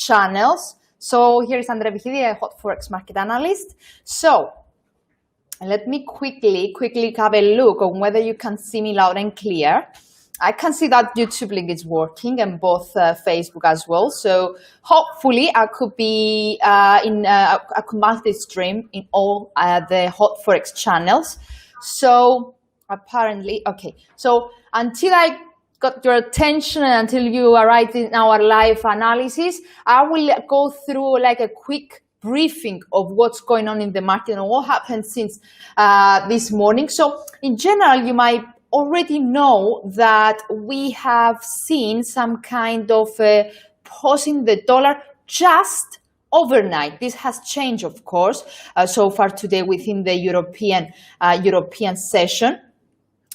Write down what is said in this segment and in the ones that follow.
channels. So here is Andria, a hot forex market analyst. So let me quickly have a look on whether you can see me loud and clear. I can see that YouTube link is working and both Facebook as well. So hopefully I could be I could multi-stream in all the hot forex channels. So apparently, okay. So until I got your attention and until you arrived in our live analysis, I will go through like a quick briefing of what's going on in the market and what happened since this morning. So in general, you might already know that we have seen some kind of pause in the dollar just overnight. This has changed, of course, so far today within the European session.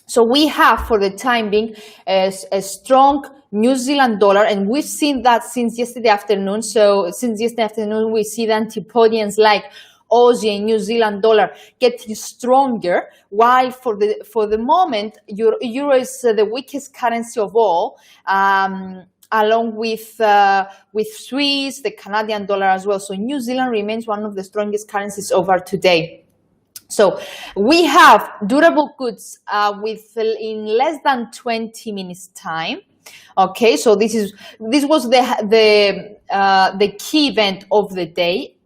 So we have, for the time being, a strong New Zealand dollar, and we've seen that since yesterday afternoon. So since yesterday afternoon, we see the antipodians like Aussie and New Zealand dollar getting stronger, while for the moment, euro is the weakest currency of all, along with Swiss, the Canadian dollar as well. So New Zealand remains one of the strongest currencies over today. So we have durable goods in less than 20 minutes time. Okay, so this was the key event of the day.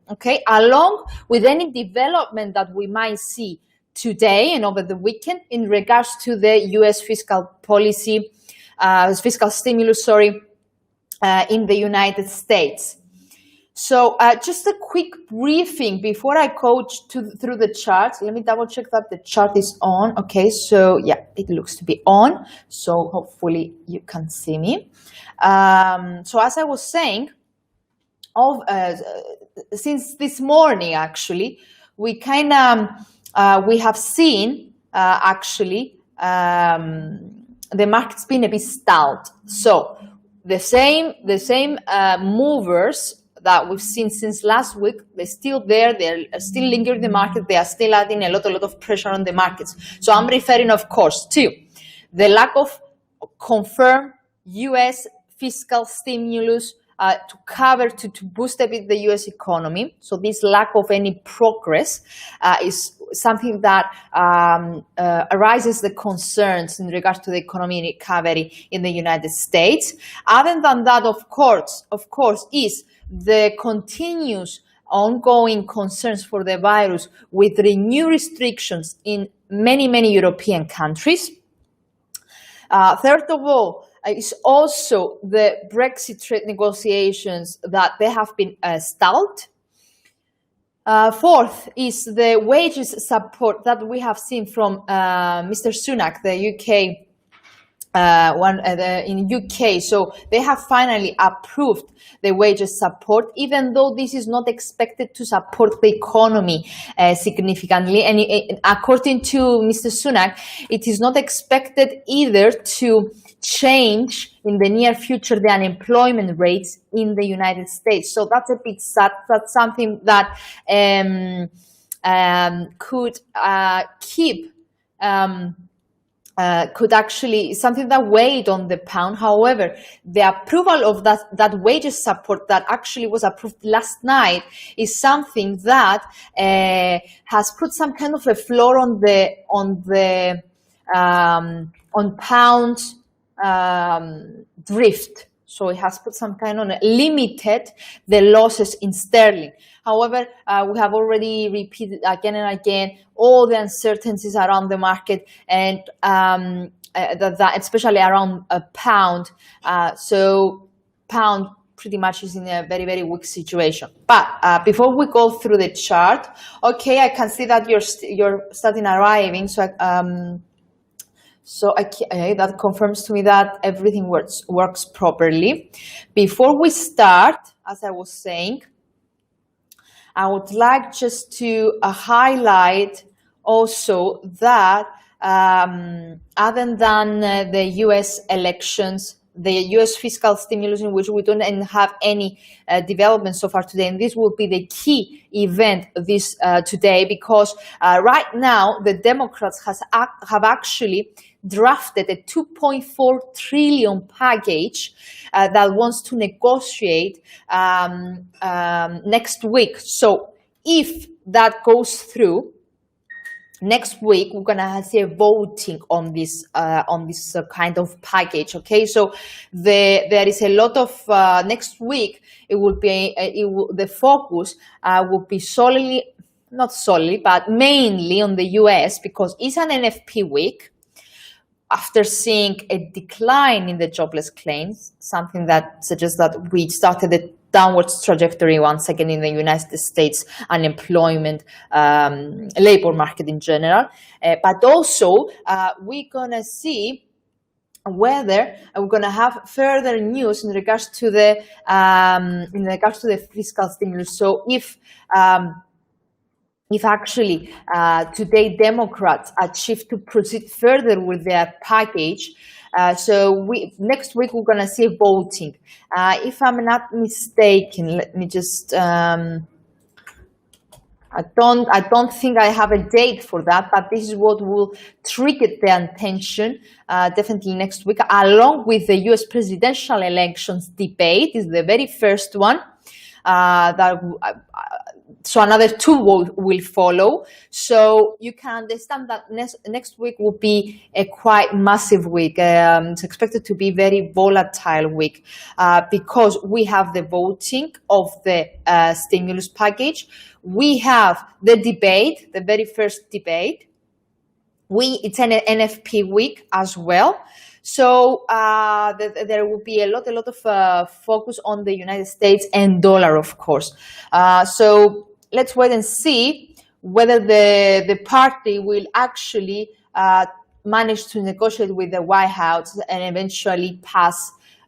Okay, along with any development that we might see today and over the weekend in regards to the U.S. fiscal policy, fiscal stimulus, in the United States. So just a quick briefing before I go through the charts. Let me double check that the chart is on. Okay, so yeah, it looks to be on. So hopefully you can see me. So as I was saying, since this morning, actually, we kind of we have seen actually the market's been a bit stalled. So the same movers that we've seen since last week, they're still there, they're still lingering in the market, they are still adding a lot of pressure on the markets. So I'm referring, of course, to the lack of confirmed U.S. fiscal stimulus to boost a bit the U.S. economy. So this lack of any progress is something that arises the concerns in regards to the economy recovery in the United States. Other than that, of course, is the continuous ongoing concerns for the virus with renewed restrictions in many European countries. Third of all, is also the Brexit trade negotiations that they have been stalled. Fourth is the wages support that we have seen from Mr. Sunak, the UK in UK. So they have finally approved the wages support, even though this is not expected to support the economy significantly. And according to Mr. Sunak, it is not expected either to change in the near future the unemployment rates in the United States. So that's a bit sad. That's something that could keep could actually something that weighed on the pound. However, the approval of that wages support that actually was approved last night is something that has put some kind of a floor on pound drift. So it has put some kind of limited the losses in sterling. However, we have already repeated again and again all the uncertainties around the market, and that especially around a pound. So pound pretty much is in a very weak situation. But before we go through the chart, okay, I can see that you're starting arriving. So that confirms to me that everything works properly. Before we start, as I was saying, I would like just to highlight also that other than the US elections, the US fiscal stimulus, in which we don't have any development so far today, and this will be the key event today, because right now the Democrats have actually drafted a 2.4 trillion package that wants to negotiate next week. So if that goes through, next week we're gonna see a voting on this kind of package. Okay, so there is a lot of next week. It will be the focus will be solely, not solely, but mainly on the US, because it's an NFP week. After seeing a decline in the jobless claims, something that suggests that we started a downwards trajectory once again in the United States unemployment, labor market in general, but also we're gonna see whether we're gonna have further news in regards to the fiscal stimulus. So if actually today Democrats achieve to proceed further with their package, so next week we're gonna see voting. If I'm not mistaken, let me just. I don't think I have a date for that, but this is what will trigger the attention definitely next week, along with the U.S. presidential elections debate. Is the very first one. So another two will follow. So you can understand that next week will be a quite massive week. It's expected to be very volatile week because we have the voting of the stimulus package. We have the debate, the very first debate. It's an NFP week as well. So there will be a lot of focus on the United States and dollar, of course. So let's wait and see whether the party will actually manage to negotiate with the White House and eventually pass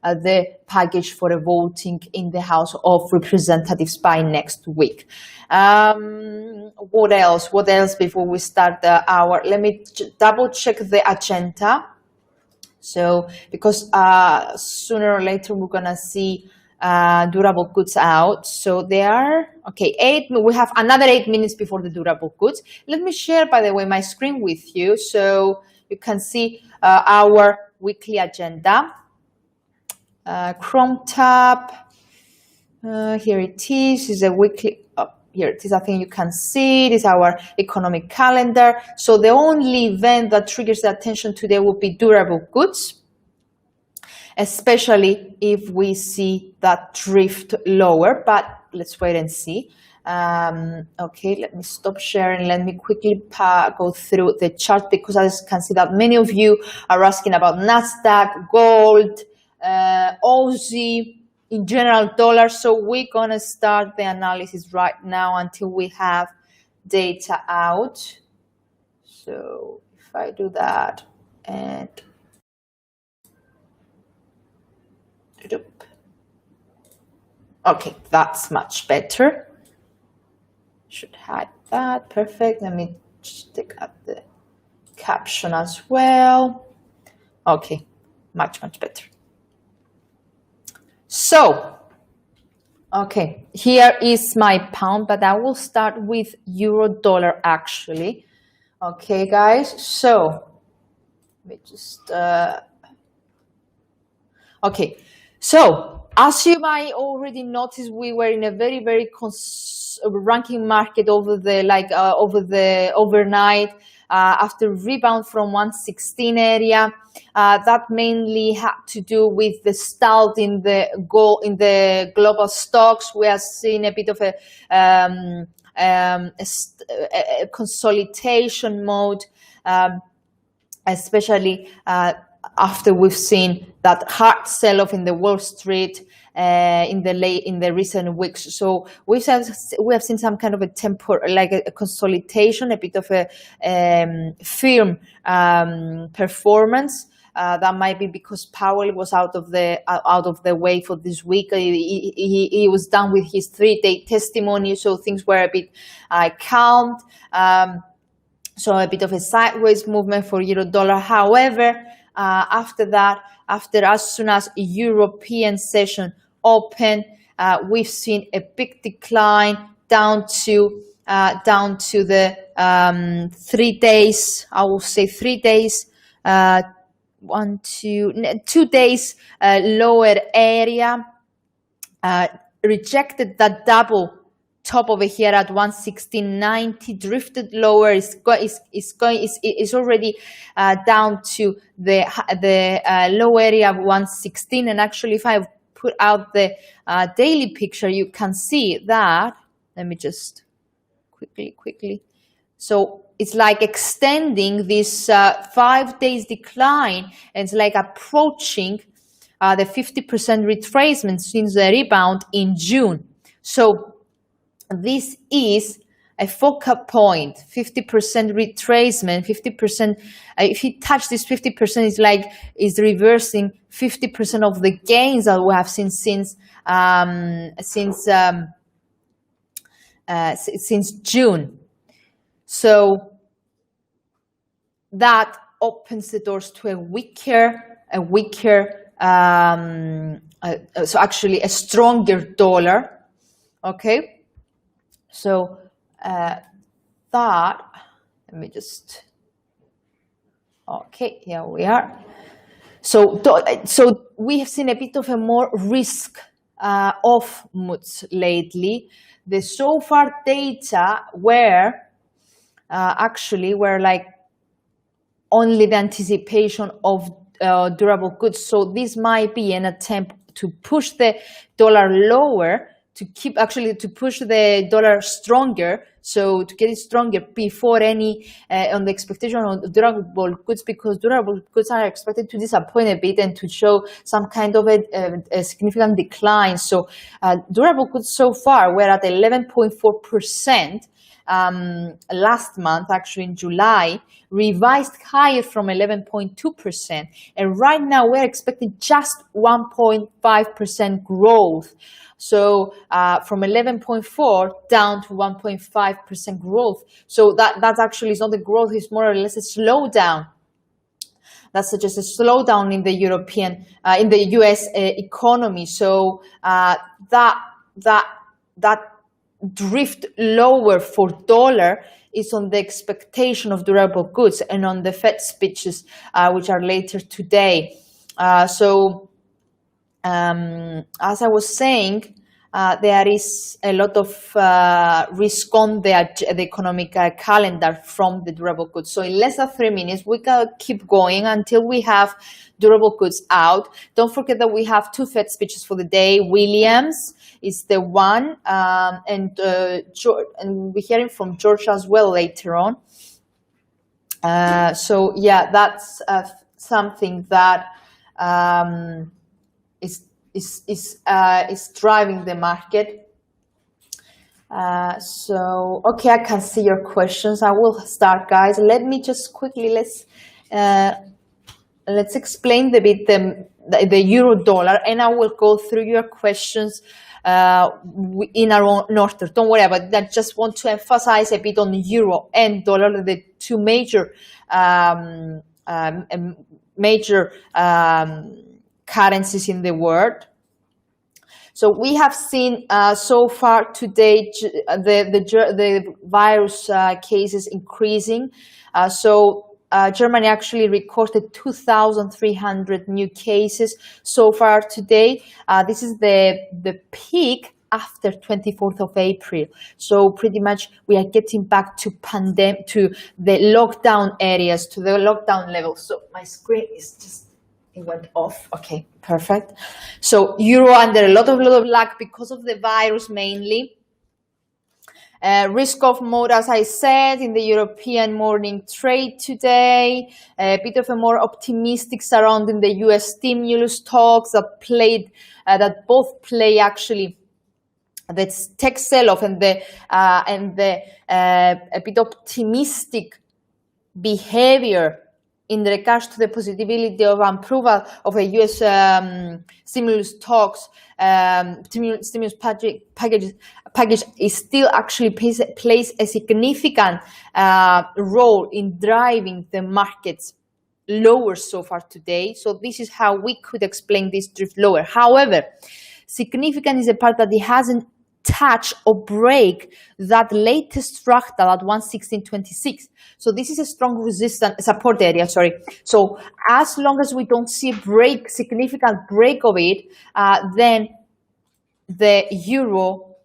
the package for a voting in the House of Representatives by next week. What else? What else before we start let me double check the agenda. So, because sooner or later we're gonna see durable goods out. So they are, okay, we have another 8 minutes before the durable goods. Let me share, by the way, my screen with you so you can see our weekly agenda. Chrome tab, here it is a weekly, here it is, I think you can see it is our economic calendar. So the only event that triggers the attention today will be durable goods, especially if we see that drift lower, but let's wait and see. Okay, let me stop sharing. Let me quickly go through the chart, because I can see that many of you are asking about Nasdaq, gold, Aussie, in general dollar. So we're gonna start the analysis right now until we have data out. So if I do that and okay, that's much better. Should hide that. Perfect. Let me just take out the caption as well. Okay, much better. So, okay, here is my pound, but I will start with euro dollar actually. Okay, guys, so let me just, okay, so as you might already notice, we were in a very ranking market over the overnight. After rebound from 116 area, that mainly had to do with the stall in the global stocks. We are seeing a bit of a consolidation mode, especially after we've seen that hard sell-off in the Wall Street in the recent weeks. So we have seen some kind of a a consolidation, a bit of a firm performance. That might be because Powell was out of the way for this week. He was done with his 3-day testimony, so things were a bit calmed. So a bit of a sideways movement for euro dollar. However, after that, as soon as European session open, we've seen a big decline down to the 3 days. I will say 3 days 2 days lower area, rejected that double top over here at 116.90, drifted lower, is already down to the low area of 116. And actually, if I put out the daily picture, you can see that. Let me just quickly. So it's like extending this 5 days decline, and it's like approaching the 50% retracement since the rebound in June. So this is a focal point, 50% retracement, 50%. If you touch this 50%, is reversing 50% of the gains that we have seen since June. So that opens the doors to a weaker, so actually a stronger dollar. Okay. So let me just, okay, here we are. So we have seen a bit of a more risk off moods lately. The so far data were like only the anticipation of durable goods. So this might be an attempt to push the dollar lower, to push the dollar stronger, so to get it stronger before any on the expectation of durable goods, because durable goods are expected to disappoint a bit and to show some kind of a significant decline. So durable goods so far were at 11.4%. Last month, actually in July, revised higher from 11.2%, and right now we're expecting just 1.5% growth. So from 11.4 down to 1.5% growth. So that actually is not a growth; it's more or less a slowdown. That suggests a slowdown in the in the U.S. economy. So that drift lower for dollar is on the expectation of durable goods and on the Fed speeches, which are later today. As I was saying, there is a lot of risk on the economic calendar from the durable goods. So in less than 3 minutes, we can keep going until we have durable goods out. Don't forget that we have 2 Fed speeches for the day. Williams is the one, and we'll be hearing from George as well later on. So yeah, that's something that is driving the market. So okay, I can see your questions. I will start, guys. Let me just quickly let's explain the euro dollar, and I will go through your questions in our own order. Don't worry about it. I just want to emphasize a bit on the euro and dollar, the two major currencies in the world. So we have seen so far today the virus cases increasing. Germany actually recorded 2,300 new cases so far today. This is the peak after 24th of April. So pretty much we are getting back to the lockdown areas, to the lockdown level. So my screen is just, it went off. Okay, perfect. So euro under a lot of lag because of the virus mainly. Risk off mode, as I said, in the European morning trade today. A bit of a more optimistic surrounding the US stimulus talks that both play actually the tech sell-off and the a bit optimistic behavior in regards to the possibility of approval of a US stimulus talks, stimulus package is still actually plays a significant role in driving the markets lower so far today. So this is how we could explain this drift lower. However, significant is the part that it hasn't touch or break that latest fractal at 116.26. So this is a strong resistance support area, sorry. So as long as we don't see a break, significant break of it, then the euro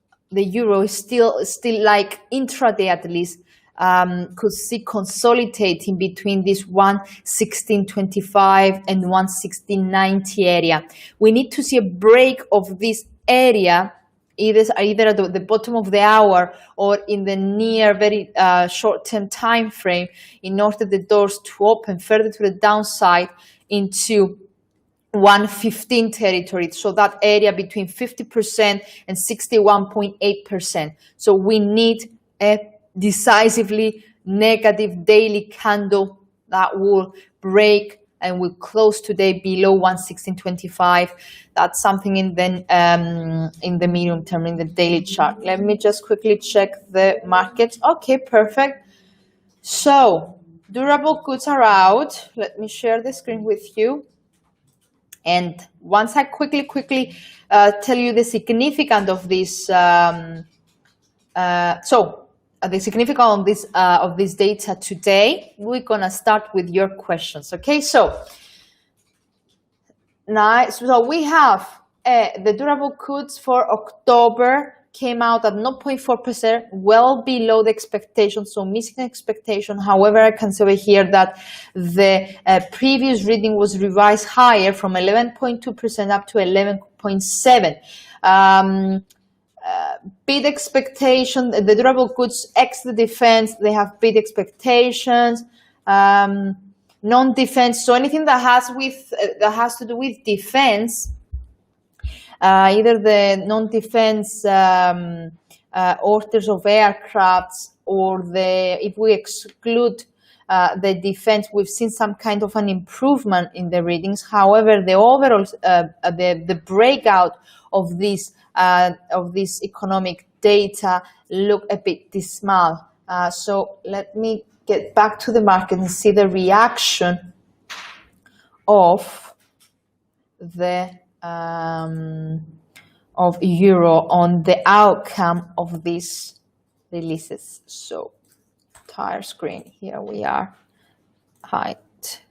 is still like intraday at least, could see consolidating between this 116.25 and 116.90 area. We need to see a break of this area either at the bottom of the hour or in the near very short-term time frame in order the doors to open further to the downside into 115 territory. So that area between 50% and 61.8%. So we need a decisively negative daily candle that will break and will close today below 116.25. That's something in the medium term, in the daily chart. Let me just quickly check the market. Okay, perfect. So durable goods are out. Let me share the screen with you. And once I quickly tell you the significance of this, the significance of this data today, we're gonna start with your questions. Okay, so nice. So we have the durable goods for October came out at 0.4%, well below the expectation, so missing expectation. However, I can see over here that the previous reading was revised higher from 11.2% up to 11.7%. Beat expectation, the durable goods ex the defense, they have beat expectations. Non-defense, so anything that has to do with defense, either the non-defense orders of aircrafts or if we exclude the defense, we've seen some kind of an improvement in the readings. However, the overall the breakout of this economic data look a bit dismal. So let me get back to the market and see the reaction of the of euro on the outcome of these releases. So entire screen, here we are. Height,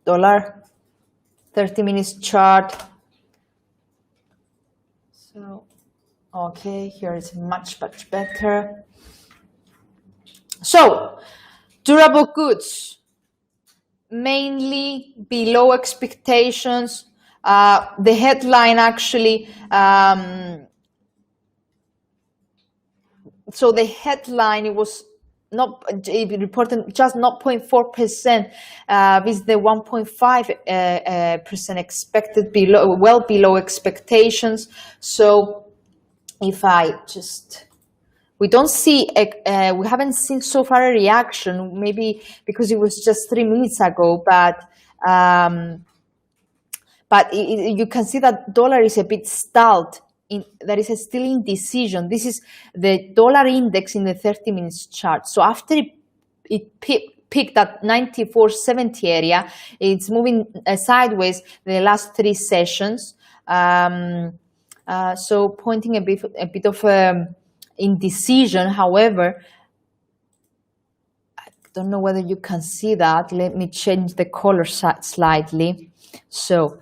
dollar, 30 minutes chart. So okay, here is much better. So durable goods mainly below expectations. The headline actually, so the headline, it was not reported just 0.4%, with the 1.5% expected below, well below expectations. So if I just, we don't see, we haven't seen so far a reaction, maybe because it was just 3 minutes ago, but you can see that dollar is a bit stalled. There is still indecision. This is the dollar index in the 30 minutes chart. So after it peaked at 94.70 area, it's moving sideways the last 3 sessions. So pointing a bit of indecision. However, I don't know whether you can see that. Let me change the color slightly. So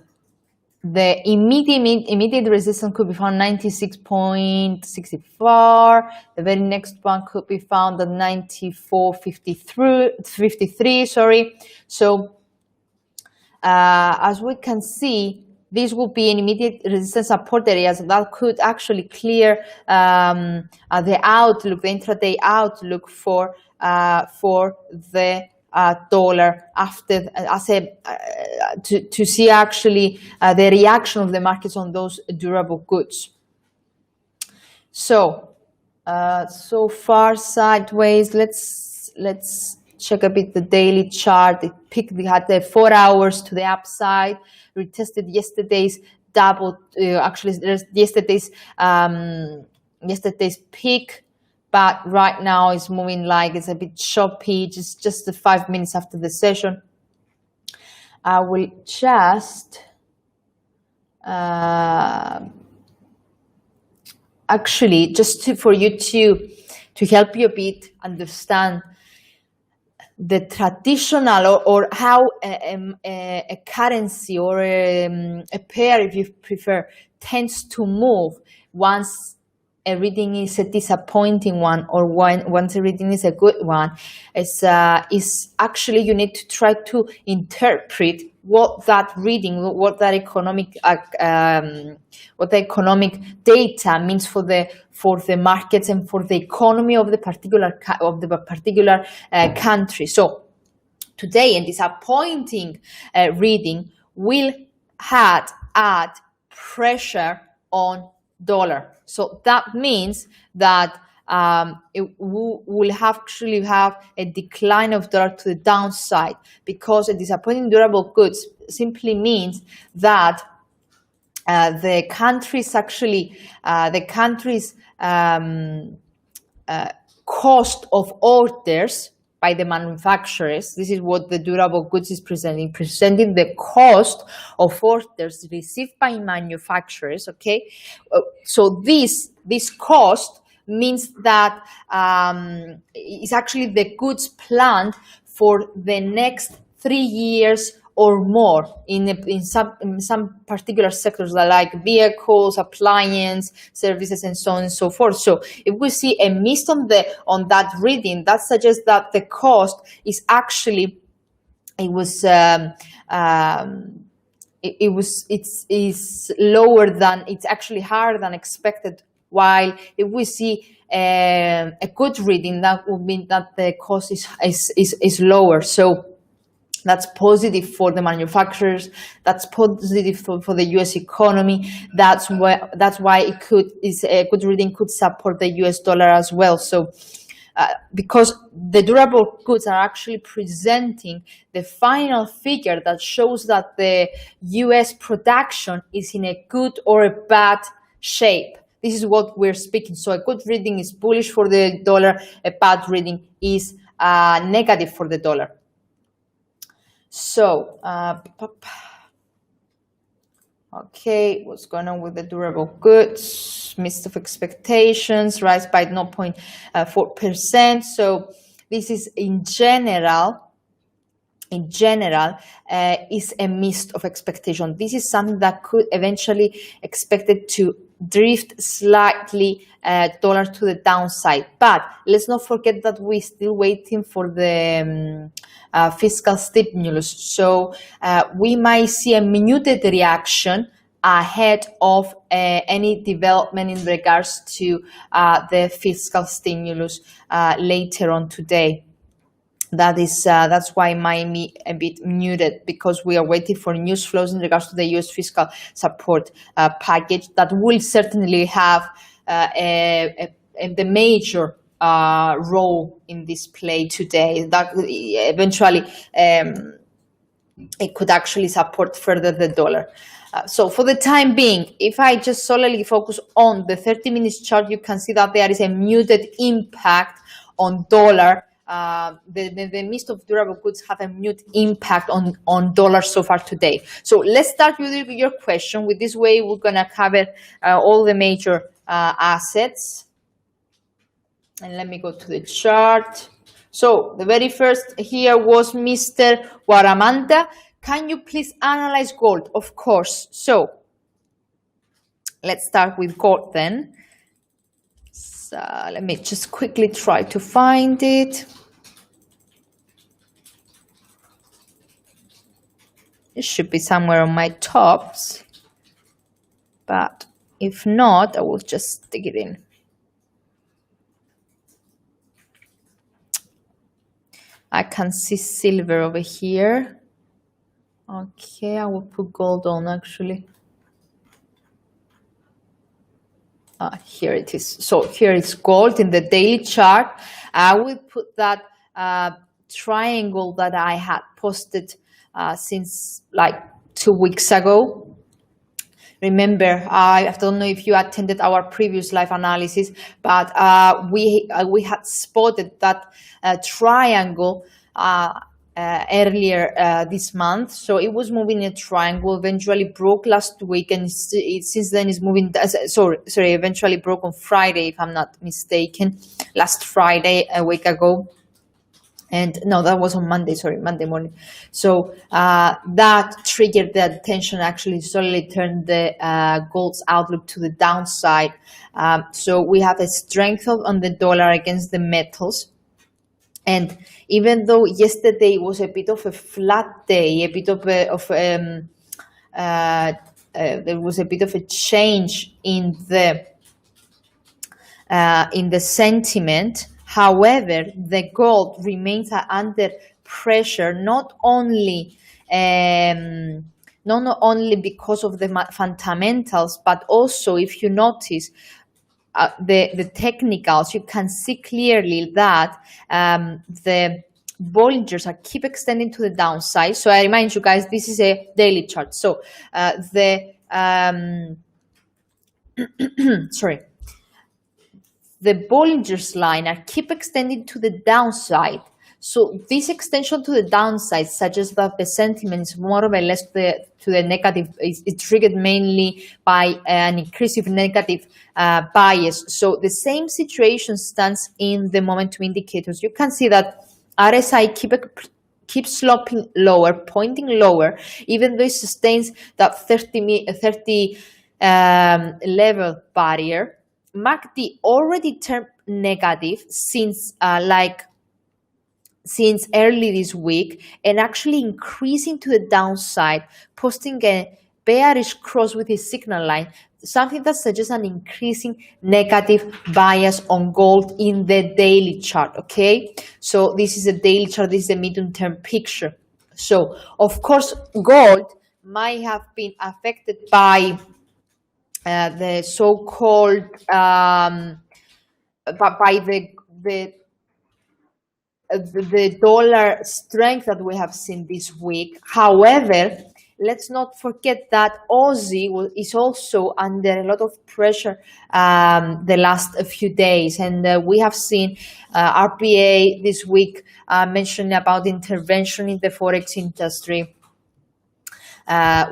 the immediate resistance could be found 96.64. The very next one could be found at 94.53. Sorry. So as we can see, this will be an immediate resistance support areas that could actually clear the outlook, the intraday outlook for the dollar after to see actually the reaction of the markets on those durable goods. So so far sideways. Let's check a bit the daily chart. It peaked, we had the 4 hours to the upside, retested yesterday's yesterday's peak. But right now it's moving like it's a bit choppy, just the 5 minutes after the session. I will just actually, just for you to help you a bit understand the traditional or how a currency or a pair, if you prefer, tends to move once a reading is a disappointing one or once a reading is a good one, is actually you need to try to interpret what that reading, what the economic data means for the markets and for the economy of the particular country. So today, a disappointing reading will add pressure on dollar. So that means that will actually have a decline of dollar to the downside, because a disappointing durable goods simply means that the country's cost of orders by the manufacturers. This is what the durable goods is presenting the cost of orders received by manufacturers. Okay, so this cost means that it's actually the goods planned for the next 3 years or more in some particular sectors like vehicles, appliance, services, and so on and so forth. So if we see a miss on that reading, that suggests that the cost is actually it's lower than, it's actually higher than expected. While if we see a good reading, that would mean that the cost is lower. So that's positive for the manufacturers. That's positive for the U.S. economy. That's why a good reading could support the U.S. dollar as well. So because the durable goods are actually presenting the final figure that shows that the U.S. production is in a good or a bad shape. This is what we're speaking. So a good reading is bullish for the dollar. A bad reading is negative for the dollar. So, okay, what's going on with the durable goods? Missed of expectations, rise by 0.4%. So this is in general, is a miss of expectation. This is something that could eventually expected to drift slightly dollar to the downside. But let's not forget that we're still waiting for the fiscal stimulus. So we might see a muted reaction ahead of any development in regards to the fiscal stimulus later on today. That's why it might be a bit muted, because we are waiting for news flows in regards to the U.S. fiscal support package that will certainly have the major role in this play today. That eventually it could actually support further the dollar. So for the time being, if I just solely focus on the 30 minutes chart, you can see that there is a muted impact on dollar. The miss of durable goods have a muted impact on dollar so far today. So let's start with your question. With this way, we're going to cover all the major assets. And let me go to the chart. So the very first here was Mr. Waramanta. Can you please analyze gold? Of course. So let's start with gold then. So let me just quickly try to find it. It should be somewhere on my tops, but if not, I will just stick it in. I can see silver over here. Okay, I will put gold on actually. Here it is. So here is gold in the daily chart. I will put that triangle that I had posted since like 2 weeks ago. Remember, I don't know if you attended our previous live analysis, but we had spotted that triangle earlier this month. So it was moving in a triangle, eventually broke last week, and since then is moving. Sorry, eventually broke on Friday, if I'm not mistaken, last Friday, a week ago. And no, that was on Monday, sorry, Monday morning. So that triggered the attention, actually solely turned the gold's outlook to the downside. So we have a strength on the dollar against the metals. And even though yesterday was a bit of a flat day, a bit of there was a bit of a change in the sentiment. However, the gold remains under pressure, not only because of the fundamentals, but also, if you notice, the technicals, you can see clearly that the Bollingers are keep extending to the downside. So I remind you guys, this is a daily chart. So the Bollinger's line are keep extending to the downside. So this extension to the downside suggests that the sentiment is more or less to the negative. It's triggered mainly by an increasive negative bias. So the same situation stands in the momentum indicators. You can see that RSI keeps sloping lower, pointing lower, even though it sustains that 30 level barrier. MACD already turned negative since early this week, and actually increasing to the downside, posting a bearish cross with his signal line, something that suggests an increasing negative bias on gold in the daily chart. Okay, so this is a daily chart, this is a medium-term picture. So of course gold might have been affected by the so-called by the dollar strength that we have seen this week. However, let's not forget that Aussie is also under a lot of pressure the last few days, and we have seen RPA this week mentioning about intervention in the forex industry.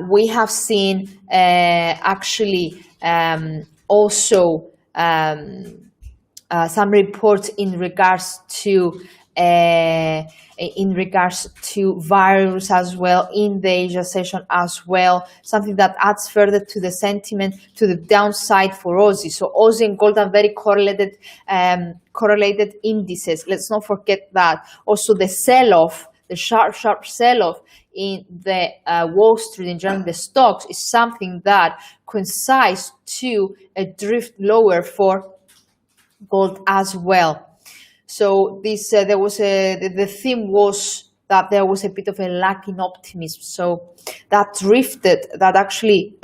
We have seen actually also some reports in regards to virus as well in the Asia session as well, something that adds further to the sentiment to the downside for Aussie. So Aussie and gold are very correlated indices. Let's not forget that. Also the sell-off, the sharp sell-off in the Wall Street and general the stocks is something that coincides to a drift lower for gold as well. So this the theme was that there was a bit of a lack in optimism. So that drifted, that actually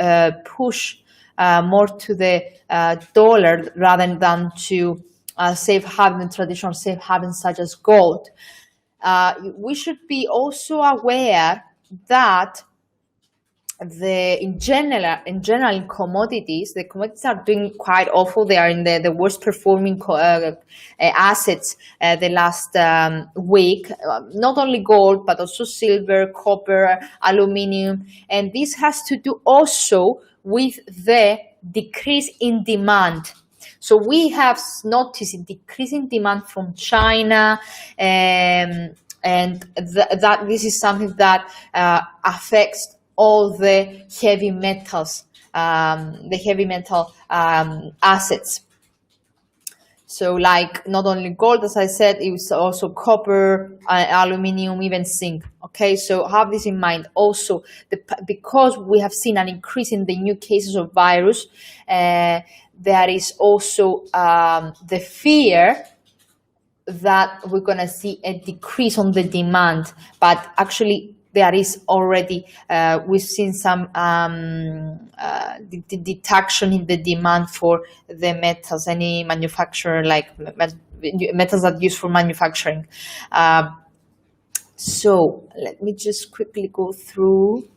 pushed more to the dollar rather than to safe haven, traditional safe havens such as gold. We should be also aware that in general in commodities, the commodities are doing quite awful. They are in the worst performing assets the last week, not only gold but also silver, copper, aluminium, and this has to do also with the decrease in demand. So we have noticed a decrease in demand from China, and that this is something that affects all the heavy metals, assets. So like not only gold, as I said, it was also copper, aluminium, even zinc. Okay, so have this in mind. Also, because we have seen an increase in the new cases of virus, there is also the fear that we're going to see a decrease on the demand, but actually there is already, we've seen some detraction in the demand for the metals, any manufacturer, like metals that are used for manufacturing. So let me just quickly go through.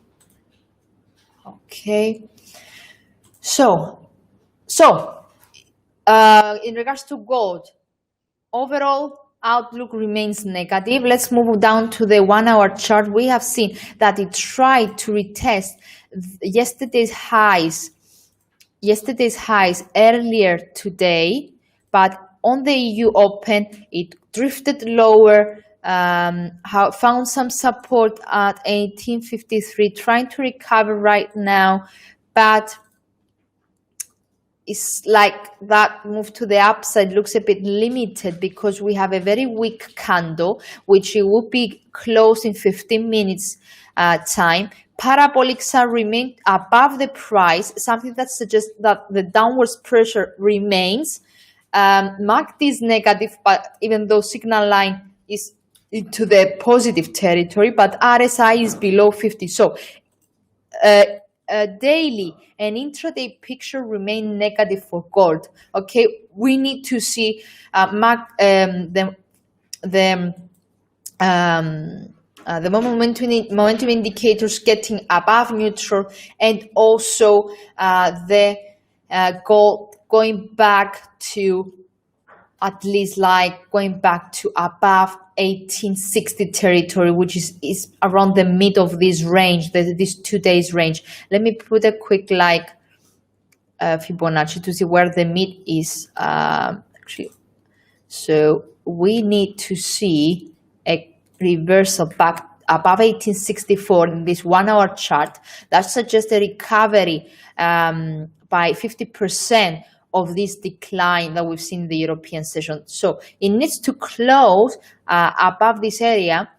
Okay. So in regards to gold, overall, outlook remains negative. Let's move down to the 1 hour chart. We have seen that it tried to retest yesterday's highs earlier today, but on the EU Open, it drifted lower, found some support at 1853, trying to recover right now, but it's like that move to the upside looks a bit limited because we have a very weak candle, which it will be closed in 15 minutes time. Parabolics are remain above the price, something that suggests that the downwards pressure remains. MACD is negative, but even though signal line is into the positive territory, but RSI is below 50. So daily and intraday picture remain negative for gold. Okay, we need to see the momentum indicators getting above neutral, and also the gold going back to at least like going back to above 1860 territory, which is around the mid of this range, this 2 days range. Let me put a quick like Fibonacci to see where the mid is actually. So we need to see a reversal back above 1864 in this 1 hour chart. That suggests a recovery by 50% of this decline that we've seen in the European session. So it needs to close above this area,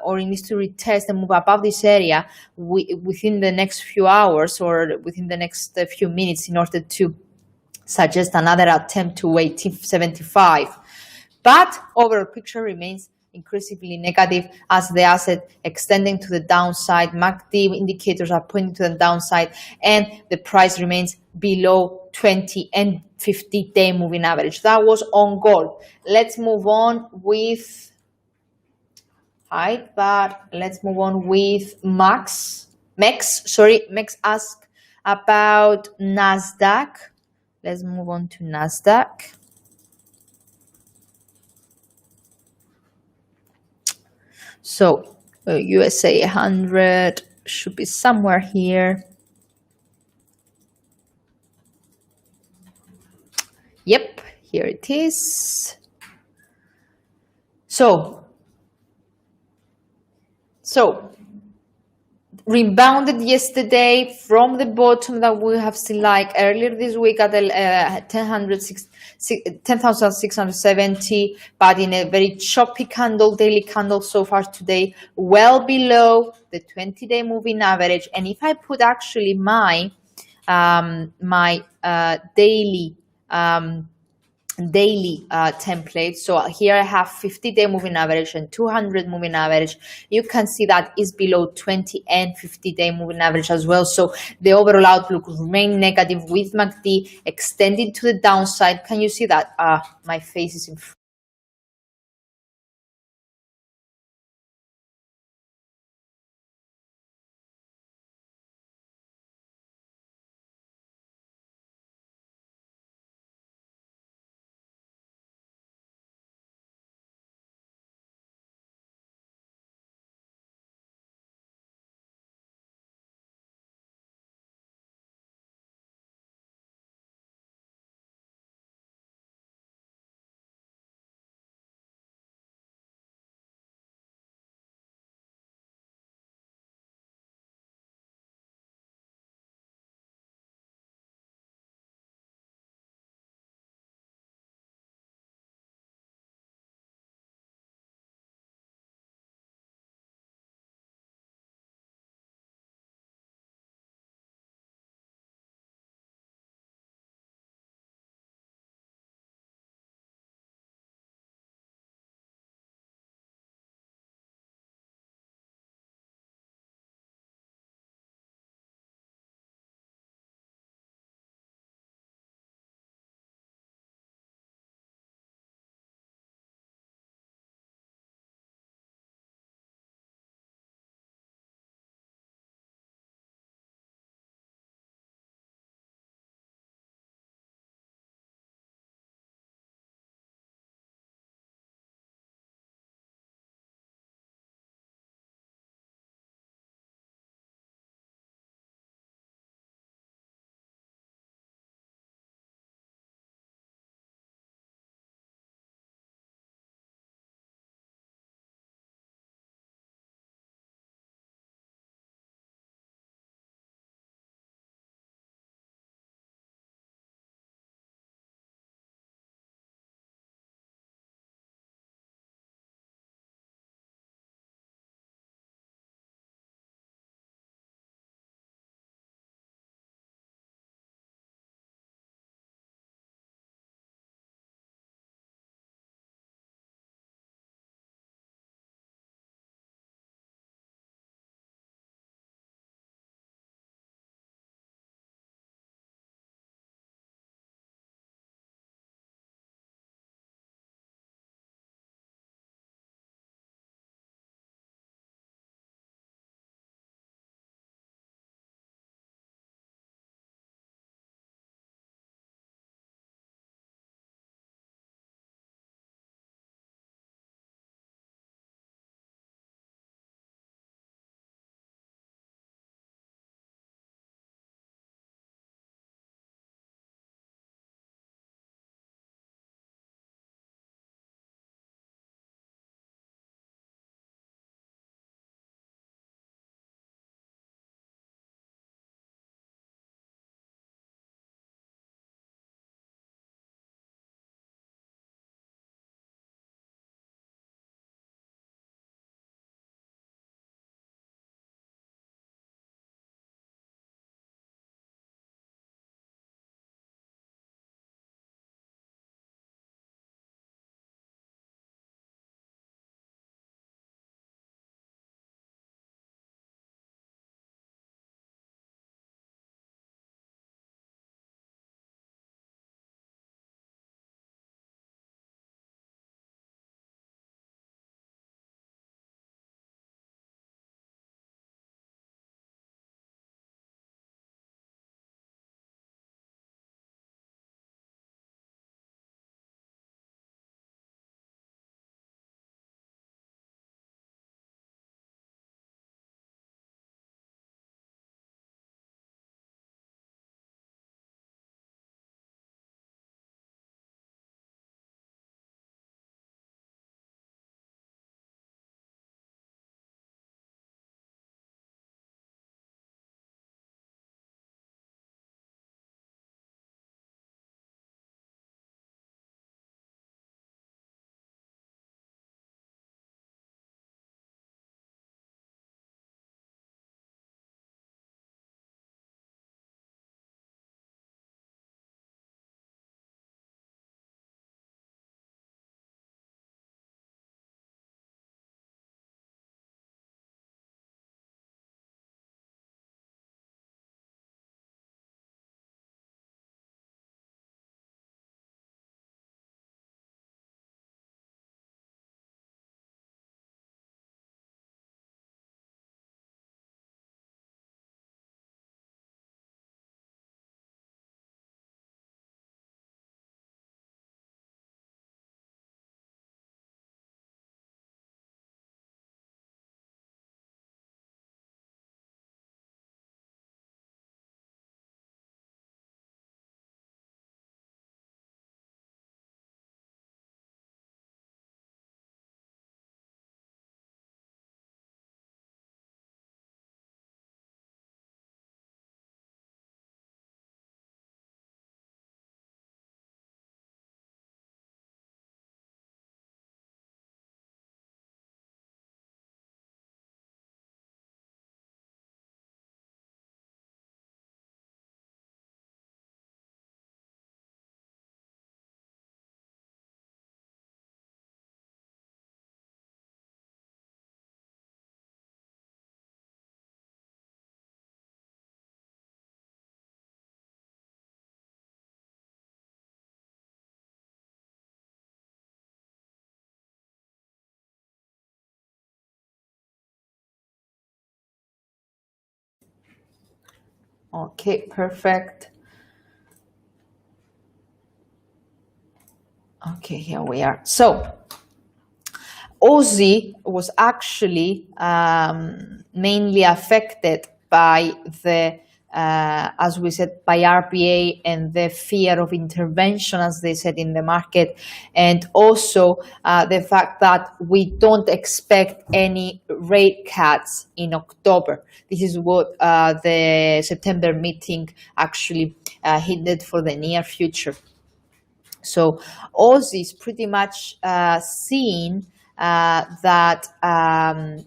or it needs to retest and move above this area within the next few hours or within the next few minutes in order to suggest another attempt to 1875. But overall picture remains increasingly negative as the asset extending to the downside. MACD indicators are pointing to the downside, and the price remains below 20 and 50-day moving average. That was on gold. Let's move on with let's move on with Max asked about Nasdaq. Let's move on to Nasdaq. So USA 100 should be somewhere here. Yep, here it is. So rebounded yesterday from the bottom that we have seen like earlier this week at 10,670, but in a very choppy candle, daily candle so far today, well below the 20-day moving average. And if I put actually my daily template, so here I have 50-day moving average and 200 moving average. You can see that is below 20 and 50-day moving average as well. So the overall outlook remain negative with MACD extending to the downside. Can you see that? My face is in Okay, perfect. Okay, here we are. So Aussie was actually mainly affected by the, as we said, by RBA and the fear of intervention, as they said in the market, and also the fact that we don't expect any rate cuts in October. This is what the September meeting actually hinted for the near future. So Aussie is pretty much seeing that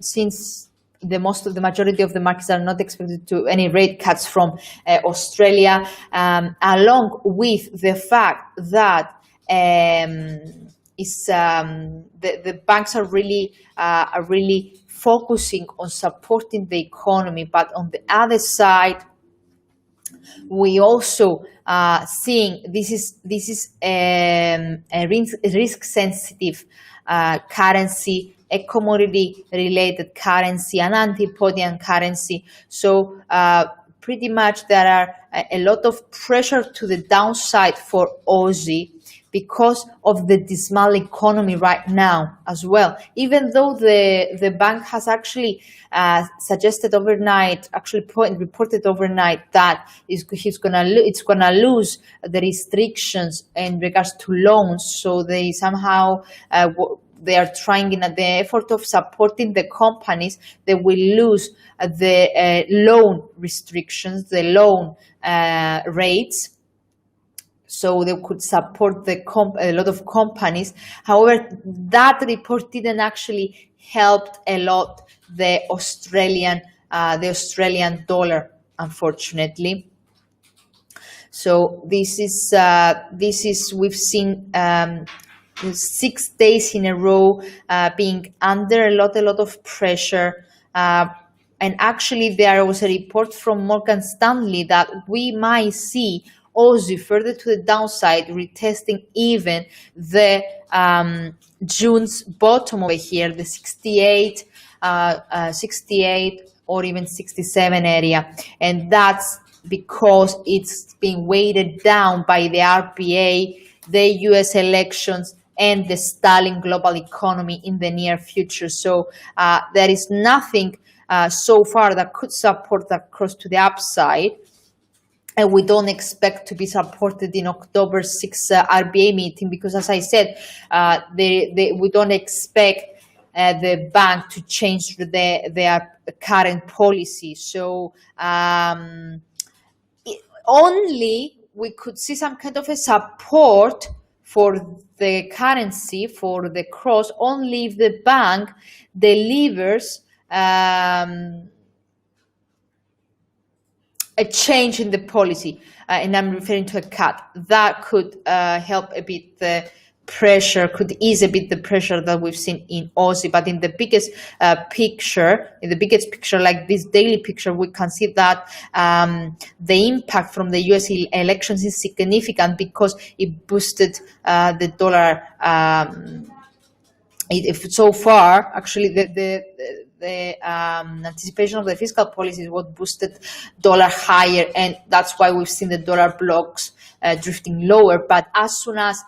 since the majority of the markets are not expected to any rate cuts from Australia, along with the fact that the banks are really focusing on supporting the economy, but on the other side, we also seeing this is a risk sensitive currency, a commodity related currency, an antipodean currency. So pretty much there are a lot of pressure to the downside for Aussie because of the dismal economy right now as well. Even though the bank has actually suggested overnight, actually reported overnight that it's gonna lose the restrictions in regards to loans. So they somehow they are trying in the effort of supporting the companies, they will lose the loan restrictions, the loan rates. So they could support a lot of companies. However, that report didn't actually help a lot the Australian dollar, unfortunately. So this is we've seen 6 days in a row being under a lot of pressure. And actually, there was a report from Morgan Stanley that we might see Aussie further to the downside, retesting even the June's bottom over here, the 68 or even 67 area. And that's because it's being weighted down by the RBA, the US elections, and the stalling global economy in the near future. So there is nothing so far that could support that cross to the upside. And we don't expect to be supported in October 6th RBA meeting because, as I said, we don't expect the bank to change their current policy. So only we could see some kind of a support for the currency, for the cross, only if the bank delivers a change in the policy, and I'm referring to a cut. That could help a bit the pressure, could ease a bit the pressure that we've seen in Aussie. But in the biggest picture, like this daily picture, we can see that the impact from the US elections is significant because it boosted the dollar. So far, actually, the anticipation of the fiscal policy is what boosted dollar higher, and that's why we've seen the dollar blocks drifting lower. But as soon as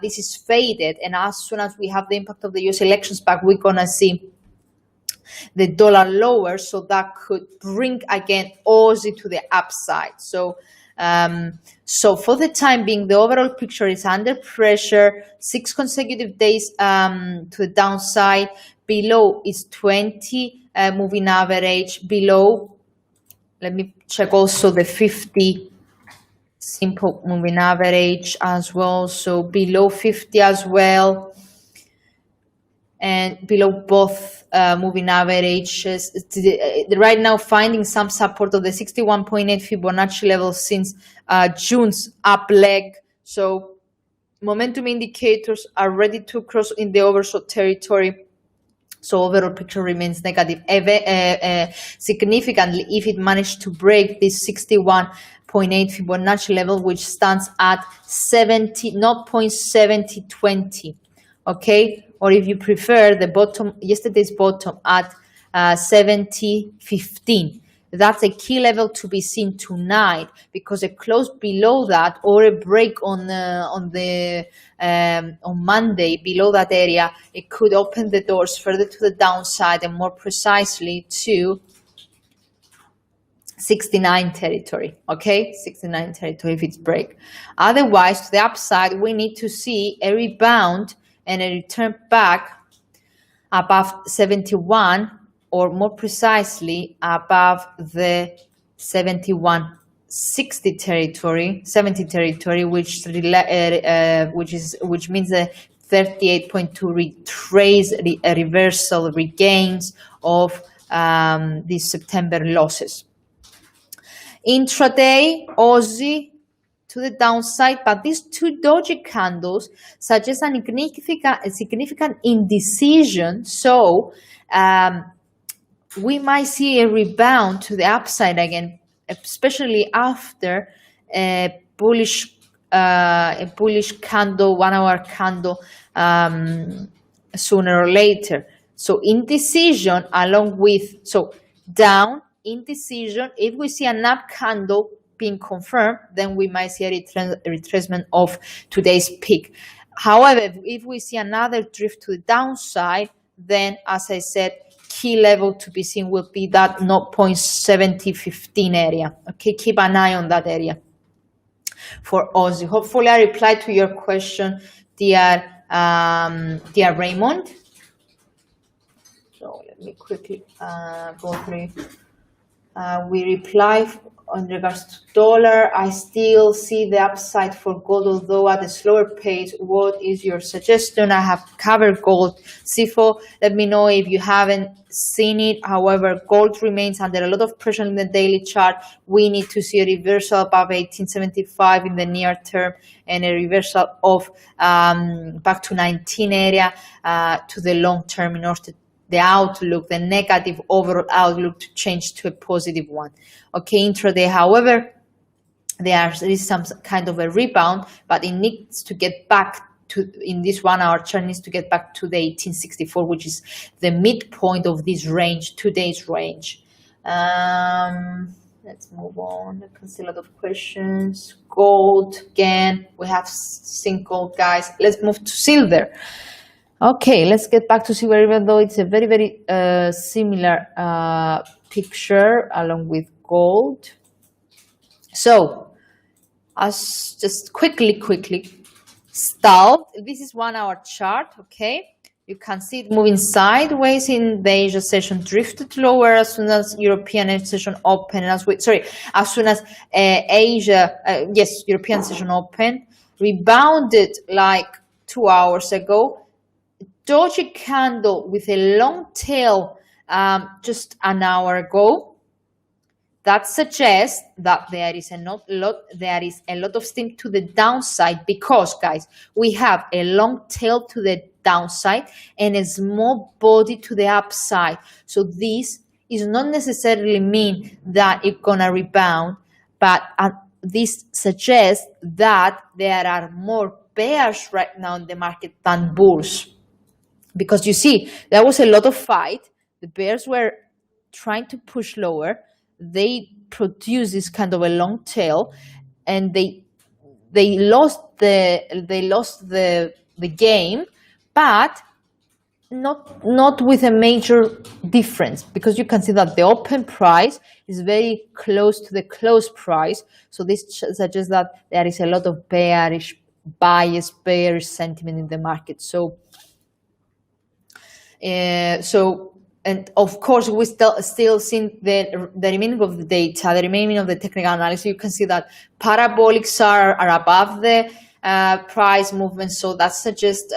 this is faded, and as soon as we have the impact of the US elections back, we're gonna see the dollar lower, so that could bring again Aussie to the upside. So for the time being, the overall picture is under pressure, 6 consecutive days to the downside. Below is 20 moving average. Below, let me check also the 50 simple moving average as well. So below 50 as well, and below both moving averages. Right now finding some support of the 61.8 Fibonacci level since June's up leg. So momentum indicators are ready to cross in the oversold territory. So overall picture remains negative significantly if it managed to break this 61.8 Fibonacci level, which stands at 0.7020. Okay, or if you prefer, the bottom, yesterday's bottom at 70.15. That's a key level to be seen tonight, because a close below that or a break on Monday below that area, it could open the doors further to the downside, and more precisely to 69 territory. Okay, 69 territory if it's break. Otherwise, to the upside, we need to see a rebound and a return back above 71, or more precisely above the 71.60 territory, 70 territory, which means the 38.2 reversal regains of these September losses. Intraday, Aussie to the downside, but these two doji candles suggest a significant indecision. So we might see a rebound to the upside again, especially after a bullish candle, 1 hour candle, sooner or later. So indecision along with, so down, indecision. If we see an up candle being confirmed, then we might see a retracement of today's peak. However, if we see another drift to the downside, then, as I said, key level to be seen will be that 0.7015 area. Okay, keep an eye on that area for Aussie. Hopefully I replied to your question, dear Raymond. So let me quickly go through. We reply in regards to dollar. I still see the upside for gold, although at a slower pace. What is your suggestion? I have covered gold. SIFO, let me know if you haven't seen it. However, gold remains under a lot of pressure in the daily chart. We need to see a reversal above 1875 in the near term, and a reversal of back to 19 area to the long term in order to the outlook, the negative overall outlook, to change to a positive one. Okay, intraday, however, there is some kind of a rebound, but it needs to get back to, in this 1 hour chart, needs to get back to the 1864, which is the midpoint of this range, today's range. Let's move on. I can see a lot of questions. Gold, again, we have seen gold, guys. Let's move to silver. Okay, let's get back to silver, even though it's a very, very similar picture along with gold. So, as just quickly, stalled. This is 1 hour chart, okay? You can see it moving sideways in the Asia session, drifted lower as soon as European session opened, as soon as European session opened, rebounded like 2 hours ago. Doji candle with a long tail just an hour ago. That suggests that there is a lot of steam to the downside, because, guys, we have a long tail to the downside and a small body to the upside. So this is not necessarily mean that it's gonna rebound, but this suggests that there are more bears right now in the market than bulls. Because you see, there was a lot of fight. The bears were trying to push lower. They produced this kind of a long tail, and they lost the game, but not with a major difference, because you can see that the open price is very close to the close price. So this suggests that there is a lot of bearish sentiment in the market. So. And of course, we still see the remaining of the data, the remaining of the technical analysis. You can see that parabolics are above the price movement, so that suggests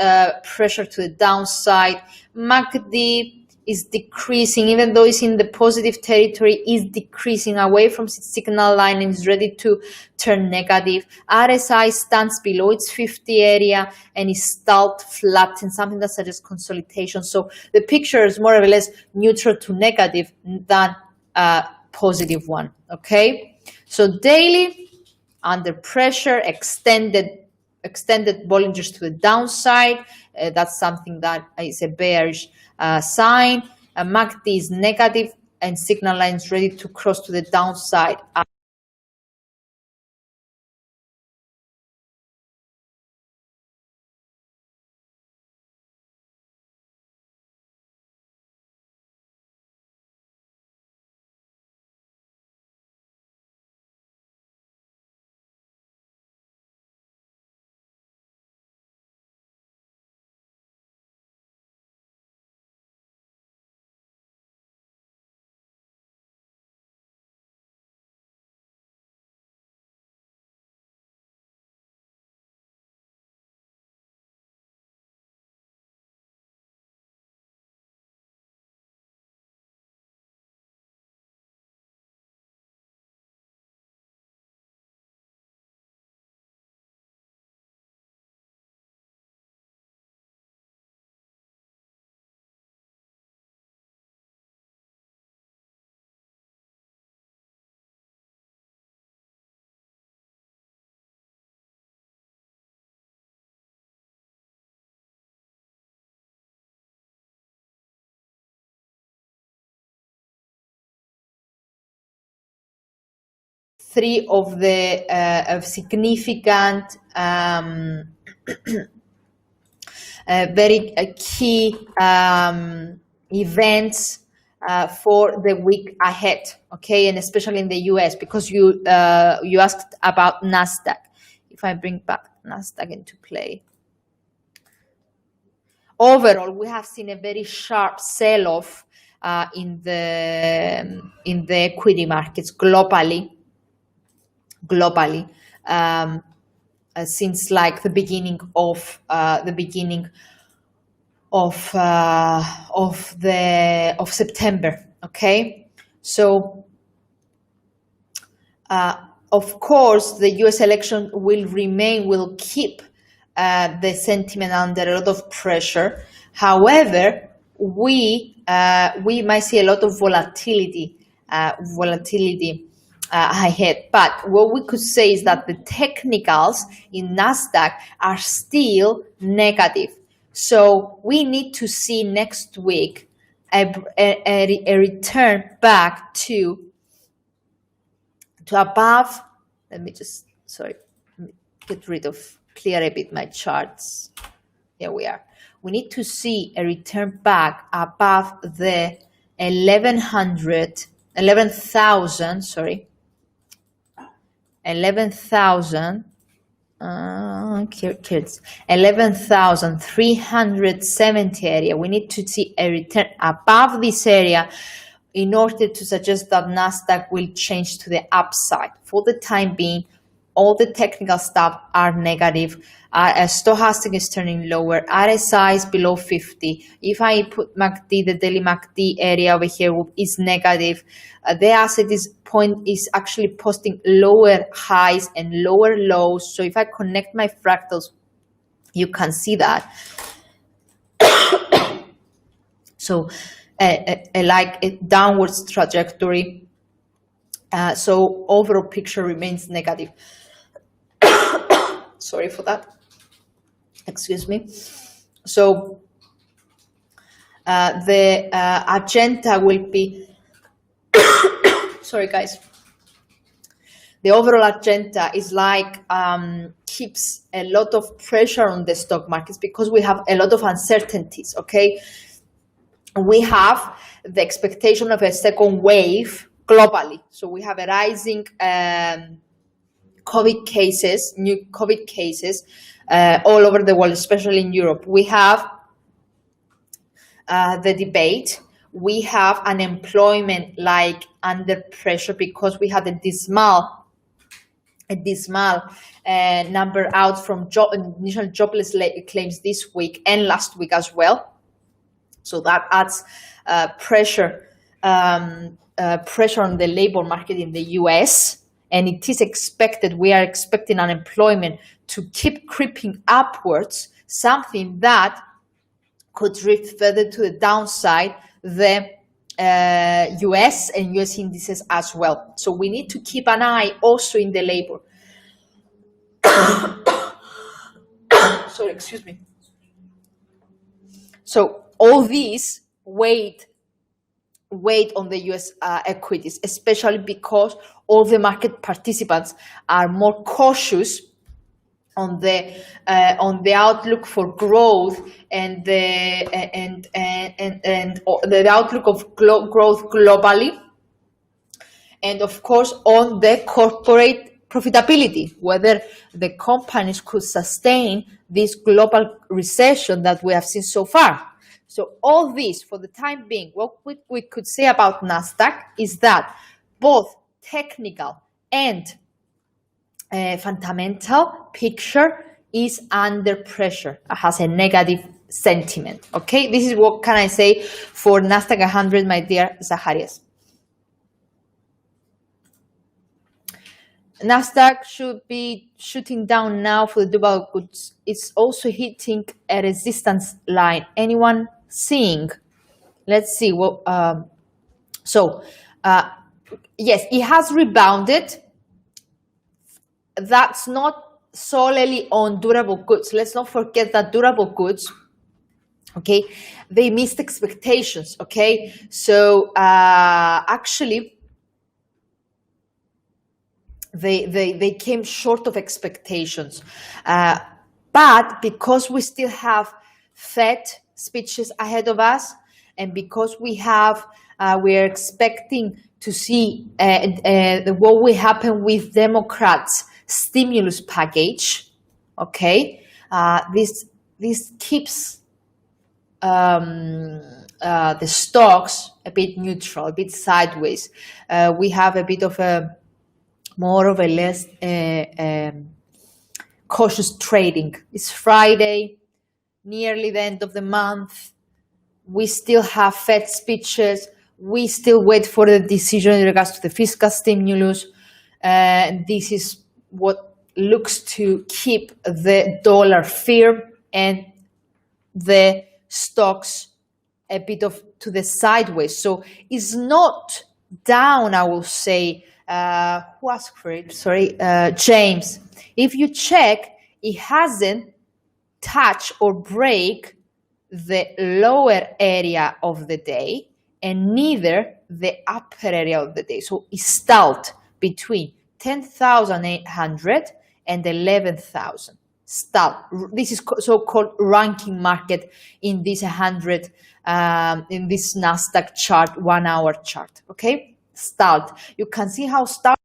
pressure to the downside. MACD is decreasing, even though it's in the positive territory, is decreasing away from its signal line and is ready to turn negative. RSI stands below its 50 area and is stalled flat, and something that suggests consolidation. So the picture is more or less neutral to negative than a positive one. Okay, so daily under pressure, extended Bollingers to the downside. That's something that is a bearish sign. MACD is negative and signal lines ready to cross to the downside. Three of the significant, very key events for the week ahead, okay, and especially in the US, because you asked about Nasdaq. If I bring back Nasdaq into play, overall, we have seen a very sharp sell-off in the equity markets globally. Since like the beginning of September. Okay, so of course the U.S. election will keep the sentiment under a lot of pressure. However, we might see a lot of volatility ahead. But what we could say is that the technicals in Nasdaq are still negative. So we need to see next week a return back to above. Let me clear a bit my charts. Here we are. We need to see a return back above the 11,000, sorry. 11,370 area. We need to see a return above this area in order to suggest that Nasdaq will change to the upside. For the time being, all the technical stuff are negative. Stochastic is turning lower. RSI is below 50. If I put MACD, the daily MACD area over here is negative. The asset is actually posting lower highs and lower lows. So if I connect my fractals, you can see that. So like a downwards trajectory. So overall picture remains negative. Sorry for that. Excuse me. So the agenda will be, sorry guys. The overall agenda is like keeps a lot of pressure on the stock markets because we have a lot of uncertainties, okay? We have the expectation of a second wave globally. So we have a rising COVID cases, new COVID cases all over the world, especially in Europe. We have the debate. We have unemployment like under pressure because we had a dismal number out from initial jobless claims this week and last week as well. So that adds pressure on the labor market in the US. And it is expected, we are expecting unemployment to keep creeping upwards, something that could drift further to the downside the US and US indices as well. So we need to keep an eye also in the labor. Sorry, excuse me. So all these weighed weight on the US equities, especially because all the market participants are more cautious on the outlook for growth and the outlook of growth globally, and of course on the corporate profitability, whether the companies could sustain this global recession that we have seen so far. So all this, for the time being, what we could say about Nasdaq is that both technical and fundamental picture is under pressure. It has a negative sentiment. Okay, this is what can I say for Nasdaq 100, my dear Zacharias. Nasdaq should be shooting down now for the durable goods. It's also hitting a resistance line. Anyone seeing? Let's see. Well, yes, it has rebounded. That's not solely on durable goods. Let's not forget that durable goods, okay, they missed expectations. Okay, so actually they came short of expectations, but because we still have Fed speeches ahead of us, and because we're expecting to see what will happen with Democrats' stimulus package, okay, this keeps the stocks a bit neutral, a bit sideways. We have a bit of a more of a less cautious trading. It's Friday, nearly the end of the month. We still have Fed speeches. We still wait for the decision in regards to the fiscal stimulus. This is what looks to keep the dollar firm and the stocks a bit of to the sideways. So it's not down, I will say. Who asked for it? Sorry, James. If you check, it hasn't touched or break the lower area of the day and neither the upper area of the day. So it stalled between 10,800 and 11,000. Stalled. This is so-called ranking market in this 100, in this Nasdaq chart, 1 hour chart. Okay, stalled. You can see how stalled.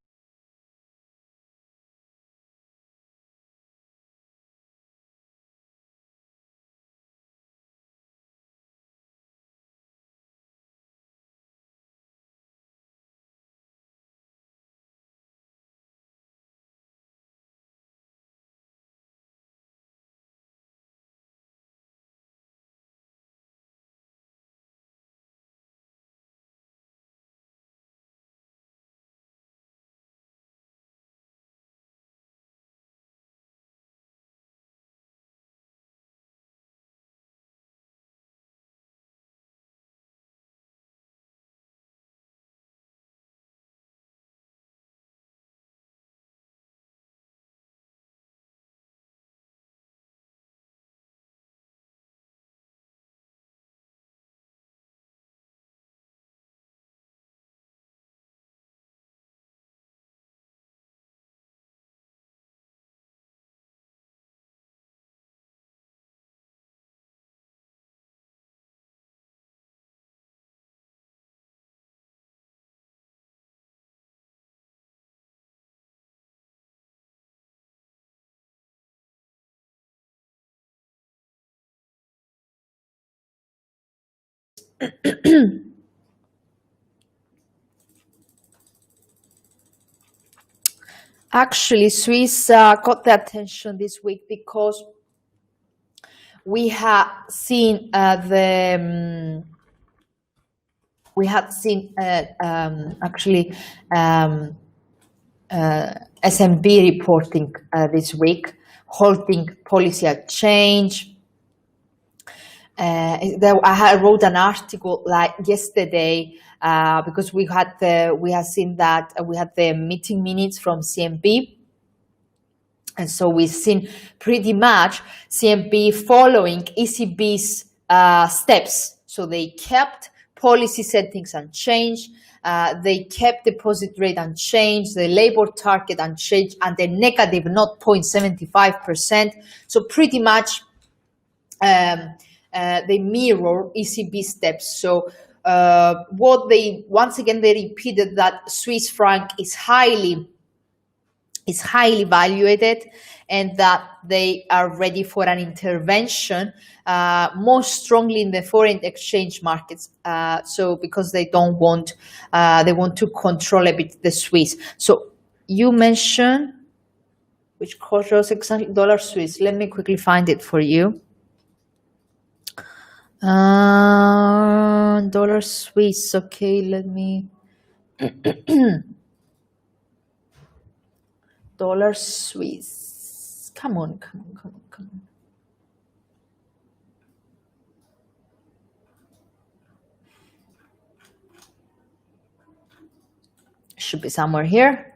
Actually, Swiss got the attention this week because we had seen SMB reporting this week, halting policy at change. I wrote an article like yesterday because we had seen that we had the meeting minutes from CMB, and so we've seen pretty much CMB following ECB's steps. So they kept policy settings unchanged. They kept deposit rate unchanged, the labor target unchanged, and the negative 0.75%. So pretty much they mirror ECB steps. So once again they repeated that Swiss franc is highly valuated, and that they are ready for an intervention more strongly in the foreign exchange markets. So because they don't want, they want to control a bit the Swiss. So you mentioned which quarters exactly? Dollar Swiss. Let me quickly find it for you. Dollar Swiss. Okay, let me. Dollar Swiss. Come on. Should be somewhere here.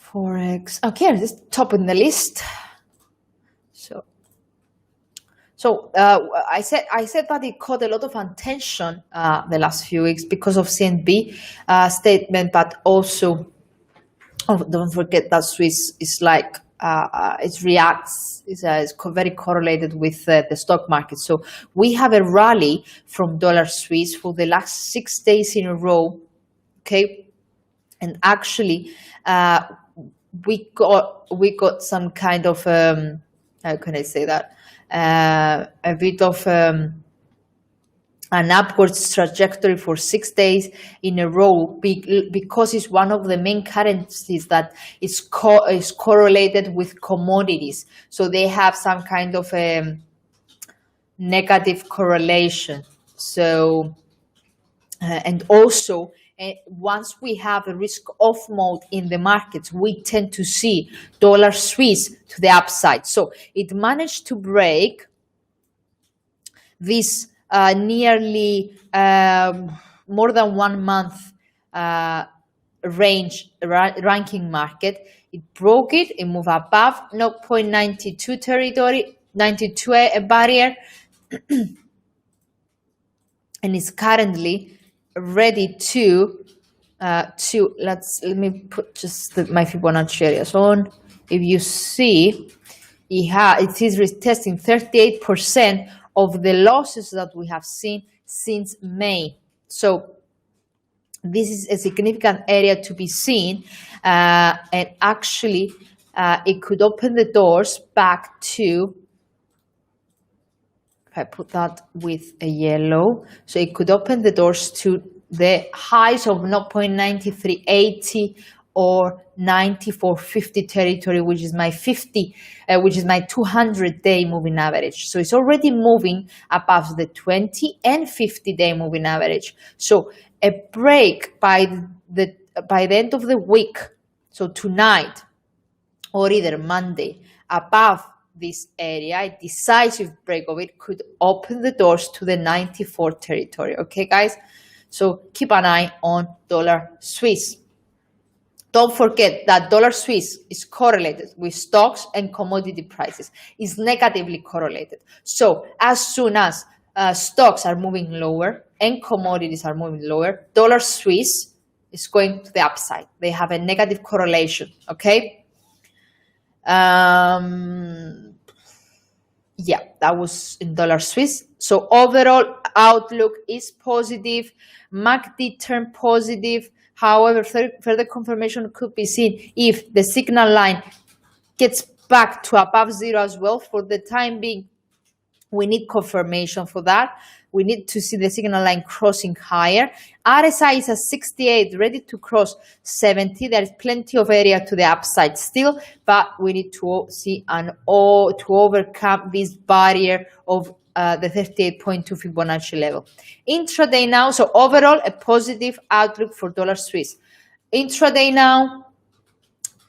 Forex. Okay, this is top in the list. So I said that it caught a lot of attention the last few weeks because of CNB statement, but also don't forget that Swiss is like it reacts is very correlated with the stock market. So we have a rally from dollar Swiss for the last 6 days in a row. Okay, and actually we got some kind of how can I say that, a bit of an upwards trajectory for 6 days in a row because it's one of the main currencies that is correlated with commodities. So they have some kind of a negative correlation. So and also once we have a risk-off mode in the markets, we tend to see dollar Swiss to the upside. So it managed to break this nearly more than 1 month ranking market. It broke it, it moved above 0.92 territory, 92 a barrier, and is currently ready to let me put just my Fibonacci areas on. If you see, it is retesting 38% of the losses that we have seen since May. So this is a significant area to be seen, and actually it could open the doors back to, I put that with a yellow, so it could open the doors to the highs of 0.9380 or 94.50 territory, which is my 200-day moving average. So it's already moving above the 20 and 50-day moving average. So a break by the end of the week, so tonight or either Monday, above this area, a decisive break of it could open the doors to the 94 territory. Okay, guys? So keep an eye on dollar Swiss. Don't forget that dollar Swiss is correlated with stocks and commodity prices. It's negatively correlated. So as soon as stocks are moving lower and commodities are moving lower, dollar Swiss is going to the upside. They have a negative correlation. Okay? Yeah, that was in dollar Swiss. So overall outlook is positive. MACD turned positive. However, further confirmation could be seen if the signal line gets back to above zero as well. For the time being, we need confirmation for that. We need to see the signal line crossing higher. RSI is at 68, ready to cross 70. There is plenty of area to the upside still, but we need to see to overcome this barrier of the 38.2 Fibonacci level. Intraday now, so overall a positive outlook for dollar Swiss. Intraday now,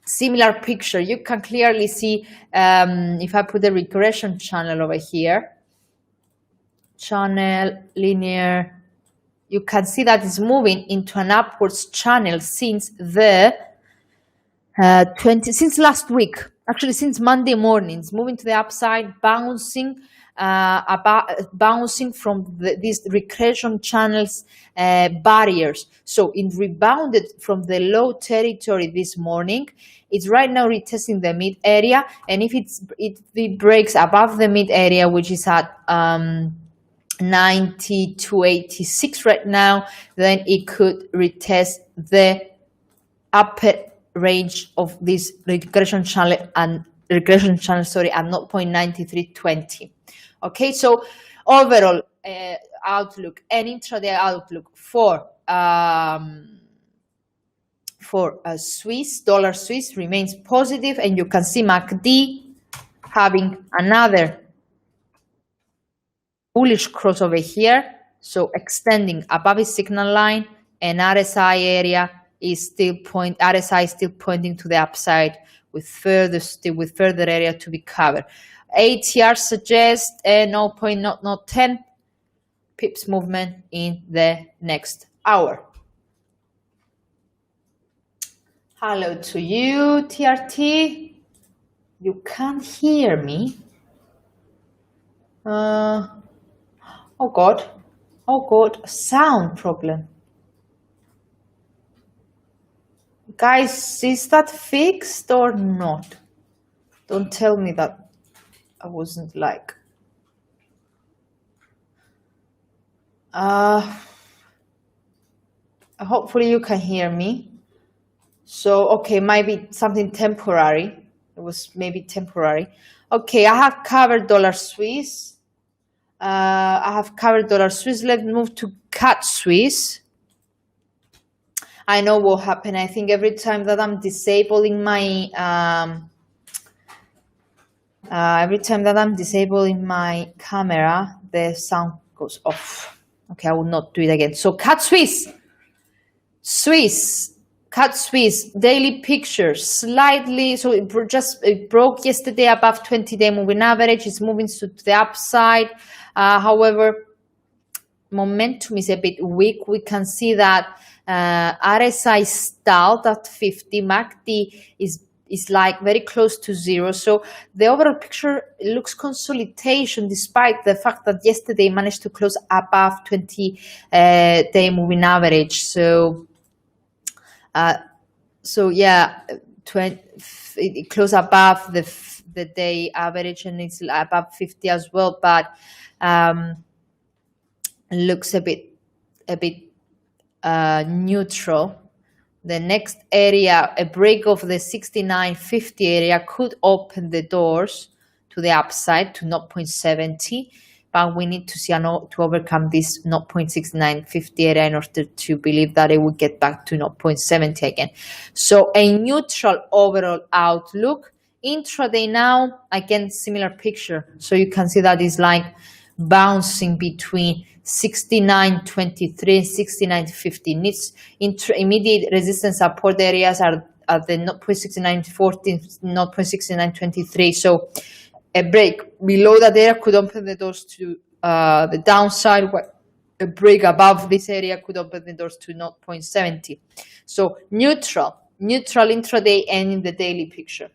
similar picture. You can clearly see, if I put the regression channel over here, channel, linear, you can see that it's moving into an upwards channel since the since last week. actually since Monday morning. It's moving to the upside, bouncing bouncing from these regression channels barriers. So it rebounded from the low territory this morning. It's right now retesting the mid area, and if it breaks above the mid area, which is at 90 to 86 right now, then it could retest the upper range of this regression channel at 0.9320. Okay, so overall outlook and intraday outlook for Swiss dollar Swiss remains positive, and you can see MACD having another bullish crossover here, so extending above its signal line, and RSI area is still pointing to the upside with further area to be covered. ATR suggests a 0.10 pips movement in the next hour. Hello to you, TRT. You can't hear me. Oh God, sound problem. Guys, is that fixed or not? Don't tell me that I wasn't like. Hopefully you can hear me. So, okay, might be something temporary. It was maybe temporary. Okay, I have covered dollar Swiss. Let's move to CAD Swiss. I know what happened. I think every time that I'm disabling my camera, the sound goes off. Okay, I will not do it again. So CAD Swiss daily picture slightly. So it broke yesterday above 20-day moving average. It's moving to the upside. However, momentum is a bit weak. We can see that RSI stalled at 50. MACD is like very close to zero. So the overall picture looks consolidation, despite the fact that yesterday managed to close above 20-day moving average. So yeah, it closed above the day average, and it's above 50 as well, but looks a bit neutral. The next area, a break of the 69.50 area, could open the doors to the upside to 0.70, but we need to see to overcome this 0.6950 area in order to believe that it will get back to 0.70 again. So a neutral overall outlook. Intraday now, again, similar picture. So you can see that it's like bouncing between 69.23 and 69.50. Needs immediate resistance support areas are at the 0.6940, 0.6923. So a break below that area could open the doors to the downside. A break above this area could open the doors to 0.70. So neutral intraday and in the daily picture.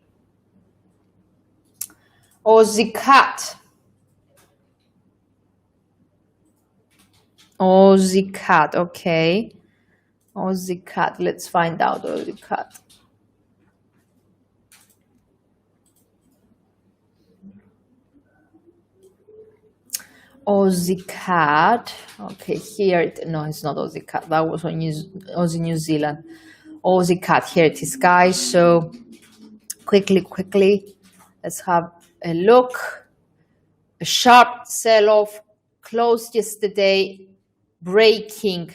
Aussie CAD, okay. Aussie CAD, let's find out Aussie CAD. Aussie CAD, okay, here, no, it's not Aussie CAD, that was on Aussie New Zealand. Aussie CAD, here it is, guys. So quickly, let's have a look. A sharp sell-off, closed yesterday, breaking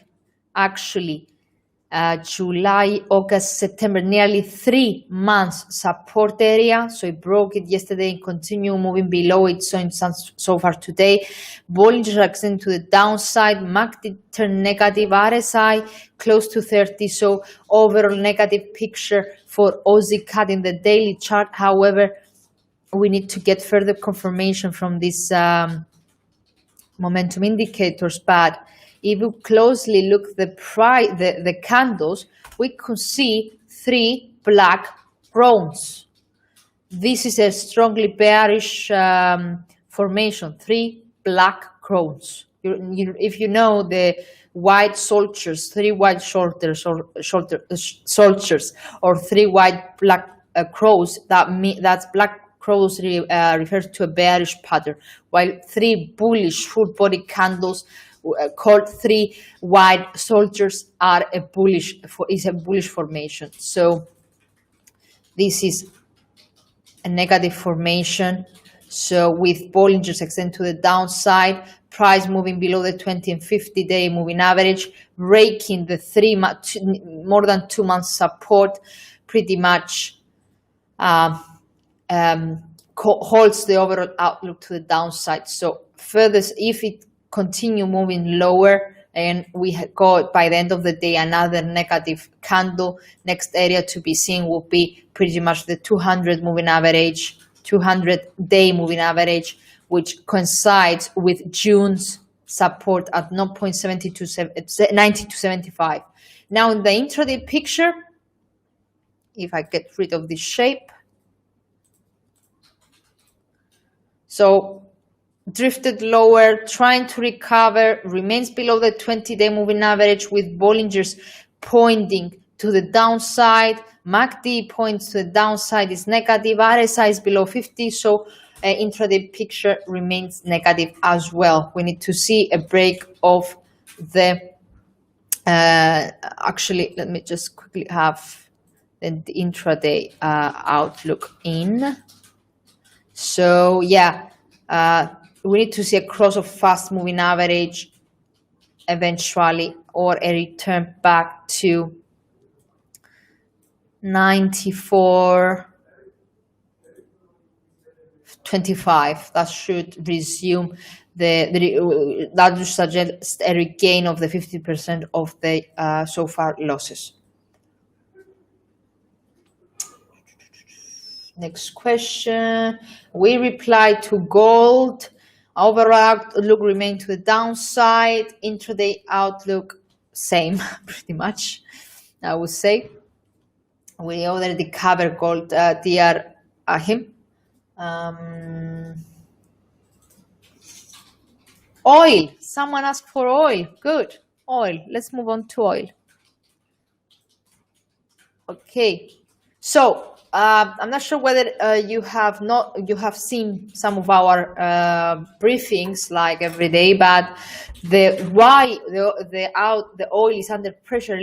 actually July, August, September, nearly 3 months support area. So it broke it yesterday and continue moving below it so far today. Bollinger Jackson to the downside. MACD turned negative. RSI close to 30. So overall negative picture for Aussie CAD in the daily chart. However, we need to get further confirmation from these momentum indicators, but if you closely look the candles, we could see 3 black rounds. this is a strongly bearish formation, 3 black crowns. If you know the white soldiers, 3 white soldiers, or 3 white black crows, that's black crows refers to a bearish pattern, while 3 bullish full body candles called 3 white soldiers are a bullish formation. So this is a negative formation. So with Bollinger's extend to the downside, price moving below the 20 and 50-day moving average, breaking the more than 2 months support, pretty much holds the overall outlook to the downside. So further, if it continue moving lower and we got by the end of the day another negative candle, next area to be seen will be pretty much the 200 moving average, 200-day moving average, which coincides with June's support at 0.90 to 75. Now in the intraday picture, if I get rid of this shape, so drifted lower, trying to recover, remains below the 20-day moving average with Bollinger's pointing to the downside. MACD points to the downside, is negative. RSI is below 50, so intraday picture remains negative as well. We need to see a break of the, actually, let me just quickly have the intraday outlook in. So yeah, we need to see a cross of fast moving average eventually, or a return back to 94.25. That should resume that would suggest a regain of the 50% of the so far losses. Next question. We reply to gold. Overall outlook remain to the downside. Intraday outlook, same, pretty much, I would say. We already covered gold, dear Ahim. Oil. Someone asked for oil. Good. Oil. Let's move on to oil. Okay. So I'm not sure whether you have seen some of our briefings like every day, but the oil is under pressure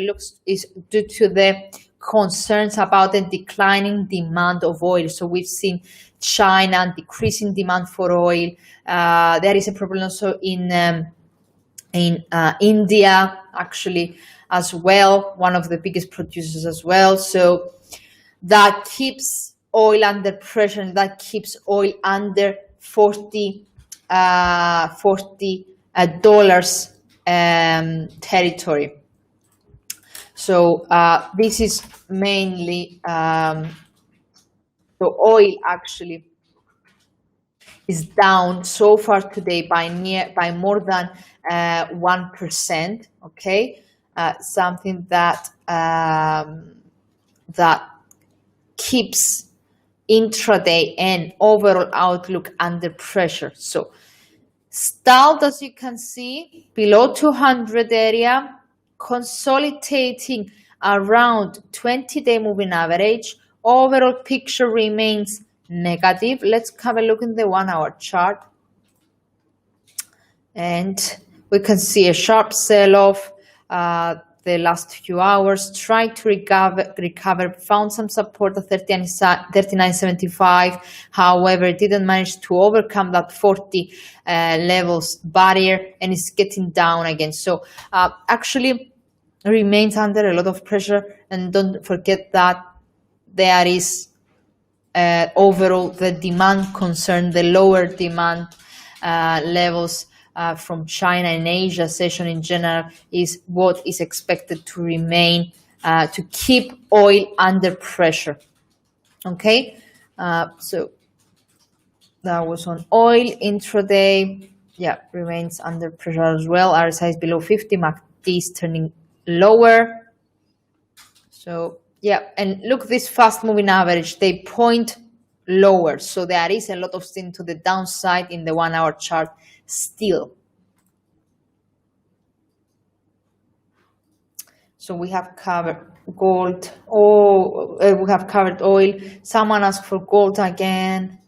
is due to the concerns about the declining demand of oil. So we've seen China decreasing demand for oil. There is a problem also in India, actually, as well, one of the biggest producers as well. So that keeps oil under pressure, and that keeps oil under $40 territory. So this is mainly, so oil actually is down so far today by more than 1%. Okay, something that keeps intraday and overall outlook under pressure. So stalled, as you can see, below 200 area, consolidating around 20-day moving average. Overall picture remains negative. Let's have a look in the 1 hour chart. And we can see a sharp sell-off the last few hours, tried to recover, found some support at 39.75. However, it didn't manage to overcome that 40 levels barrier, and is getting down again. So actually remains under a lot of pressure. And don't forget that there is overall the demand concern, the lower demand levels from China and Asia session in general is what is expected to remain, to keep oil under pressure. Okay, so that was on oil. Intraday, yeah, remains under pressure as well. RSI is below 50, MACD is turning lower. So yeah, and look, this fast moving average, they point lower. So there is a lot of steam to the downside in the 1 hour chart still. So we have covered gold. We have covered oil. Someone asked for gold again.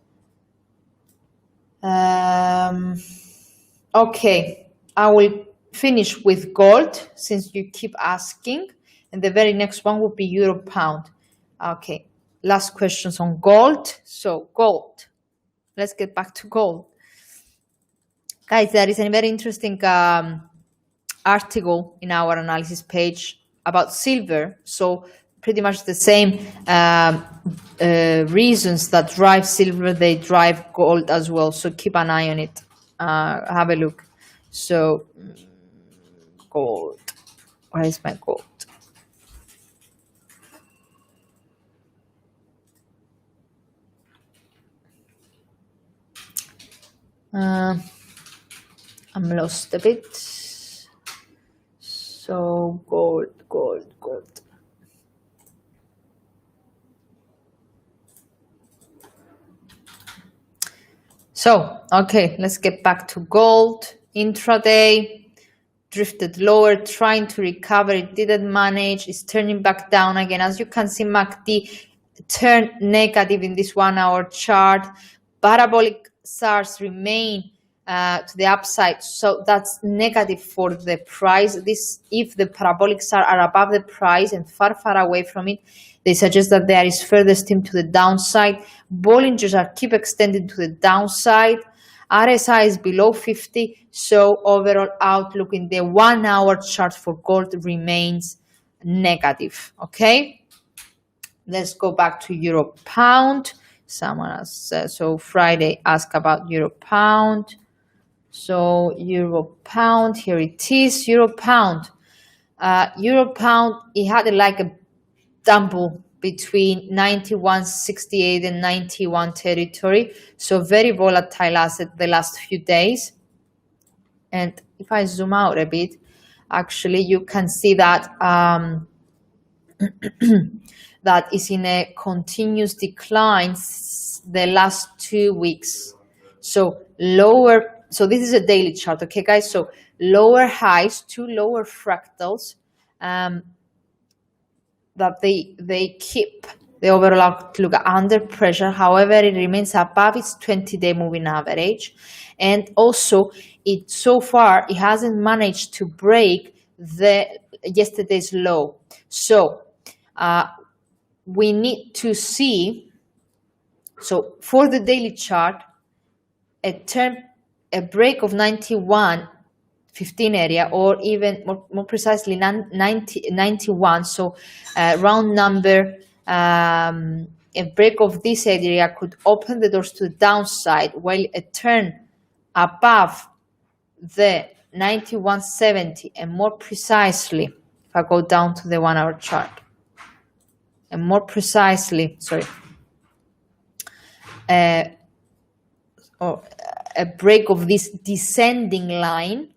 Okay, I will finish with gold since you keep asking. And the very next one would be euro pound. Okay, last questions on gold. So gold. Let's get back to gold. Guys, there is a very interesting article in our analysis page about silver. So pretty much the same reasons that drive silver, they drive gold as well. So keep an eye on it. Have a look. So gold. Where is my gold? I'm lost a bit. So gold. So, okay, let's get back to gold. Intraday, drifted lower, trying to recover. It didn't manage. It's turning back down again. As you can see, MACD turned negative in this 1 hour chart. Parabolic SARs remain to the upside, so that's negative for the price. This, if the parabolic SAR are above the price and far away from it, they suggest that there is further steam to the downside. Bollingers are keep extending to the downside. RSI is below 50, so overall outlook in the 1 hour chart for gold remains negative. Okay, let's go back to euro pound. Someone else, so Friday asked about euro pound. So euro pound, here it is. Euro pound, it had like a tumble between 91.68 and 91 territory. So very volatile asset the last few days. And if I zoom out a bit, actually you can see that that is in a continuous decline the last 2 weeks. So lower. So this is a daily chart, okay, guys? So lower highs, 2 lower fractals, that they keep the overall outlook under pressure. However, it remains above its 20-day moving average, and also it so far it hasn't managed to break the yesterday's low. So we need to see. So for the daily chart, a break of 91.15 area, or even more precisely 91. So round number, a break of this area could open the doors to the downside, while a turn above the 91.70, and more precisely, if I go down to the 1 hour chart, and more precisely, sorry, a break of this descending line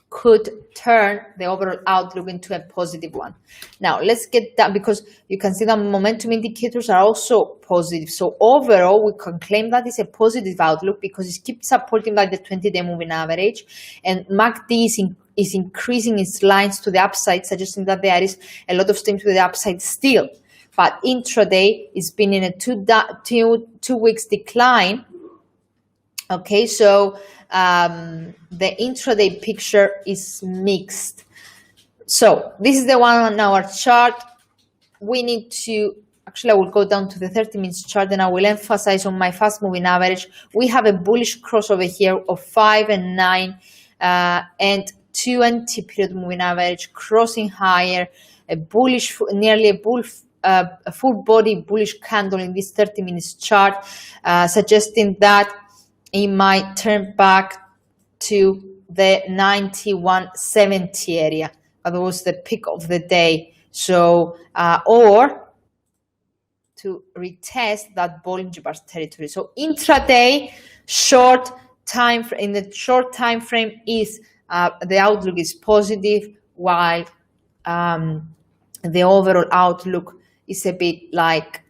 could turn the overall outlook into a positive one. Now, let's get that, because you can see that momentum indicators are also positive. So overall, we can claim that it's a positive outlook because it keeps supporting like the 20-day moving average. And MACD is increasing its lines to the upside, suggesting that there is a lot of steam to the upside still. But intraday is been in a two weeks decline. Okay, so the intraday picture is mixed. So this is the 1 hour chart. We need to, actually I will go down to the 30 minutes chart and I will emphasize on my fast moving average. We have a bullish crossover here of 5 and 9 and 20 period moving average crossing higher, a bullish, nearly a full body bullish candle in this 30 minutes chart, suggesting that it might turn back to the 91.70 area. That was the peak of the day. So, or to retest that Bollinger Band territory. So intraday, in the short time frame is the outlook is positive, while the overall outlook is a bit like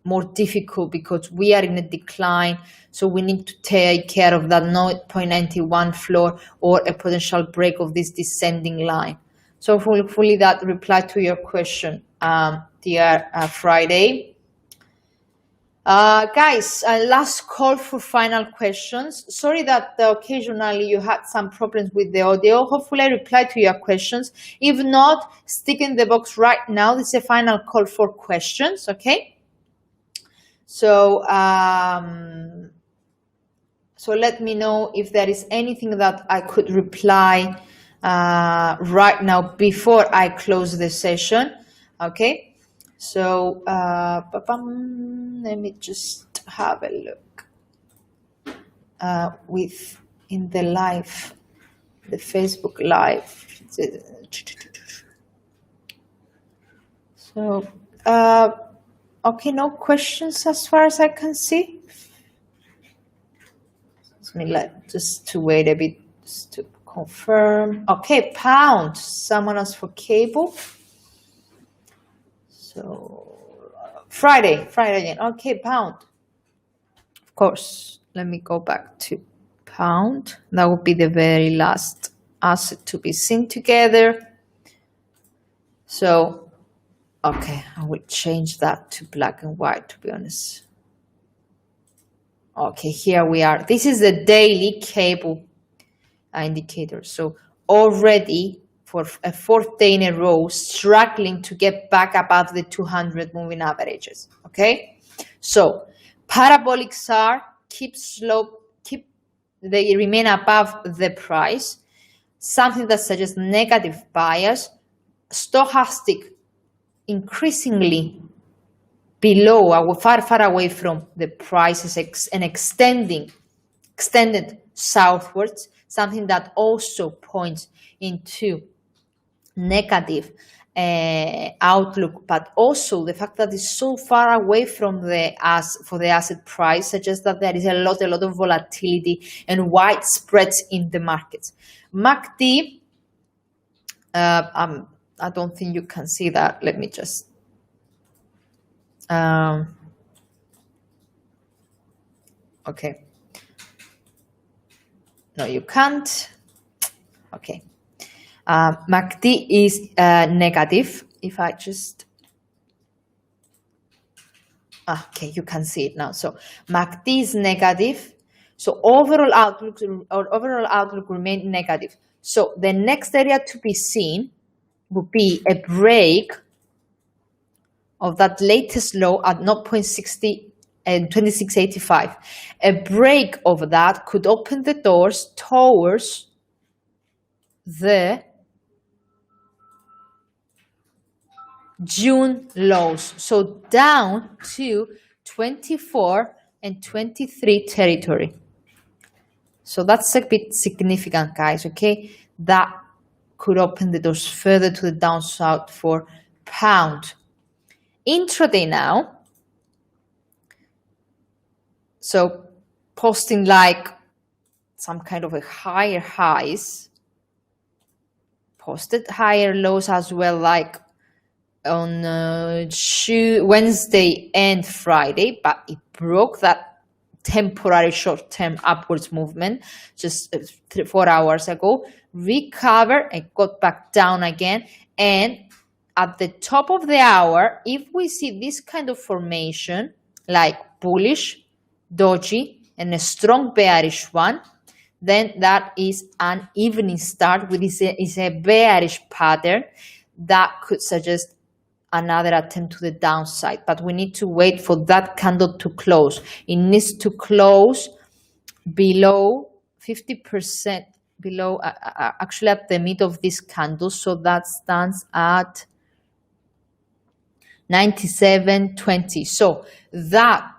more difficult because we are in a decline. So we need to take care of that 0.91 floor or a potential break of this descending line. So hopefully that replied to your question, dear Friday. Guys, last call for final questions. Sorry that occasionally you had some problems with the audio. Hopefully I replied to your questions. If not, stick in the box right now. This is a final call for questions, okay? So, so let me know if there is anything that I could reply right now before I close the session, okay? So let me just have a look in the live, the Facebook live. So okay, no questions as far as I can see. Let me just to wait a bit just to confirm. Okay, pound. Someone asked for cable. So Friday again. Okay, pound. Of course, let me go back to pound. That would be the very last asset to be seen together. So, okay, I will change that to black and white, to be honest. Okay, here we are. This is the daily cable indicator. So already for a fourth day in a row, struggling to get back above the 200 moving averages, okay? So parabolic SAR they remain above the price, something that suggests negative bias, stochastic increasingly below, far away from the prices and extended southwards, something that also points into negative outlook, but also the fact that it's so far away from the asset price suggests that there is a lot of volatility and wide spreads in the markets. MACD, I don't think you can see that. Let me just okay. No, you can't. Okay. MACD is negative. If I just okay, you can see it now. So MACD is negative. So overall outlook remains negative. So the next area to be seen would be a break of that latest low at 0.60 and 26.85. A break of that could open the doors towards the June lows, so down to 24 and 23 territory. So that's a bit significant, guys, okay? That could open the doors further to the downside for pound. Intraday now, so posting like some kind of a higher highs, posted higher lows as well, like on Wednesday and Friday, but it broke that temporary short-term upwards movement just 4 hours ago, recovered and got back down again. And at the top of the hour, if we see this kind of formation, like bullish, doji, and a strong bearish one, then that is an evening start with is a bearish pattern that could suggest another attempt to the downside, but we need to wait for that candle to close. It needs to close below 50%, below actually at the mid of this candle, so that stands at 97.20. So that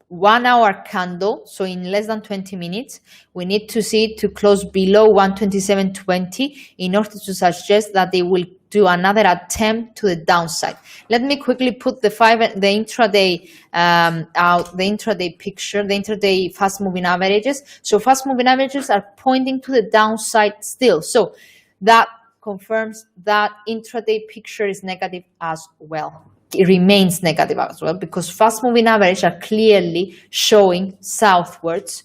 1 hour candle, so in less than 20 minutes, we need to see it to close below 127.20 in order to suggest that they will do another attempt to the downside. Let me quickly put the intraday out, the intraday picture, the intraday fast moving averages. So fast moving averages are pointing to the downside still. So that confirms that intraday picture is negative as well. it remains negative as well, because fast moving average are clearly showing southwards.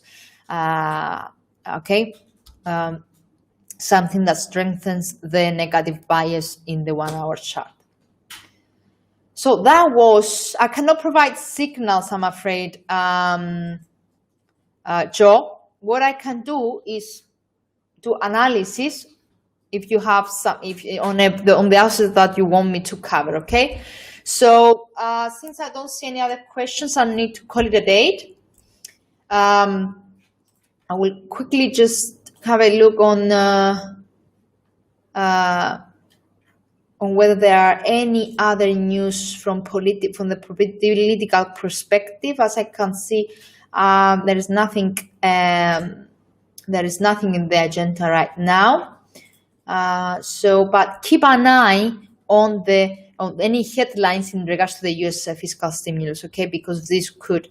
Okay, something that strengthens the negative bias in the 1 hour chart. So that was, I cannot provide signals, I'm afraid, Joe. What I can do is do analysis if you have some, if on the assets that you want me to cover. Okay, so since I don't see any other questions, I need to call it a day. I will quickly just have a look on whether there are any other news from the political perspective. As I can see, there is nothing. There is nothing in the agenda right now. But keep an eye on any headlines in regards to the U.S. fiscal stimulus, okay? Because this could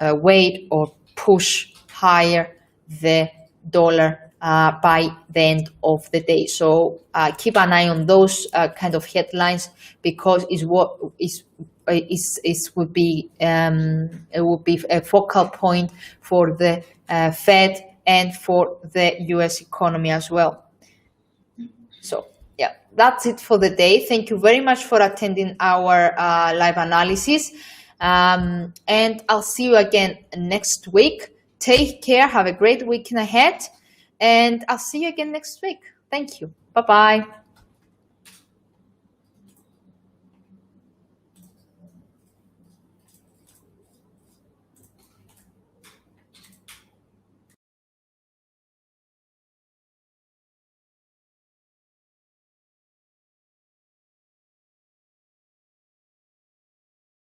weight or push higher the dollar by the end of the day. So keep an eye on those kind of headlines, because it would be a focal point for the Fed and for the US economy as well. So yeah, that's it for the day. Thank you very much for attending our live analysis, and I'll see you again next week. Take care, have a great weekend ahead, and I'll see you again next week. Thank you. Bye-bye.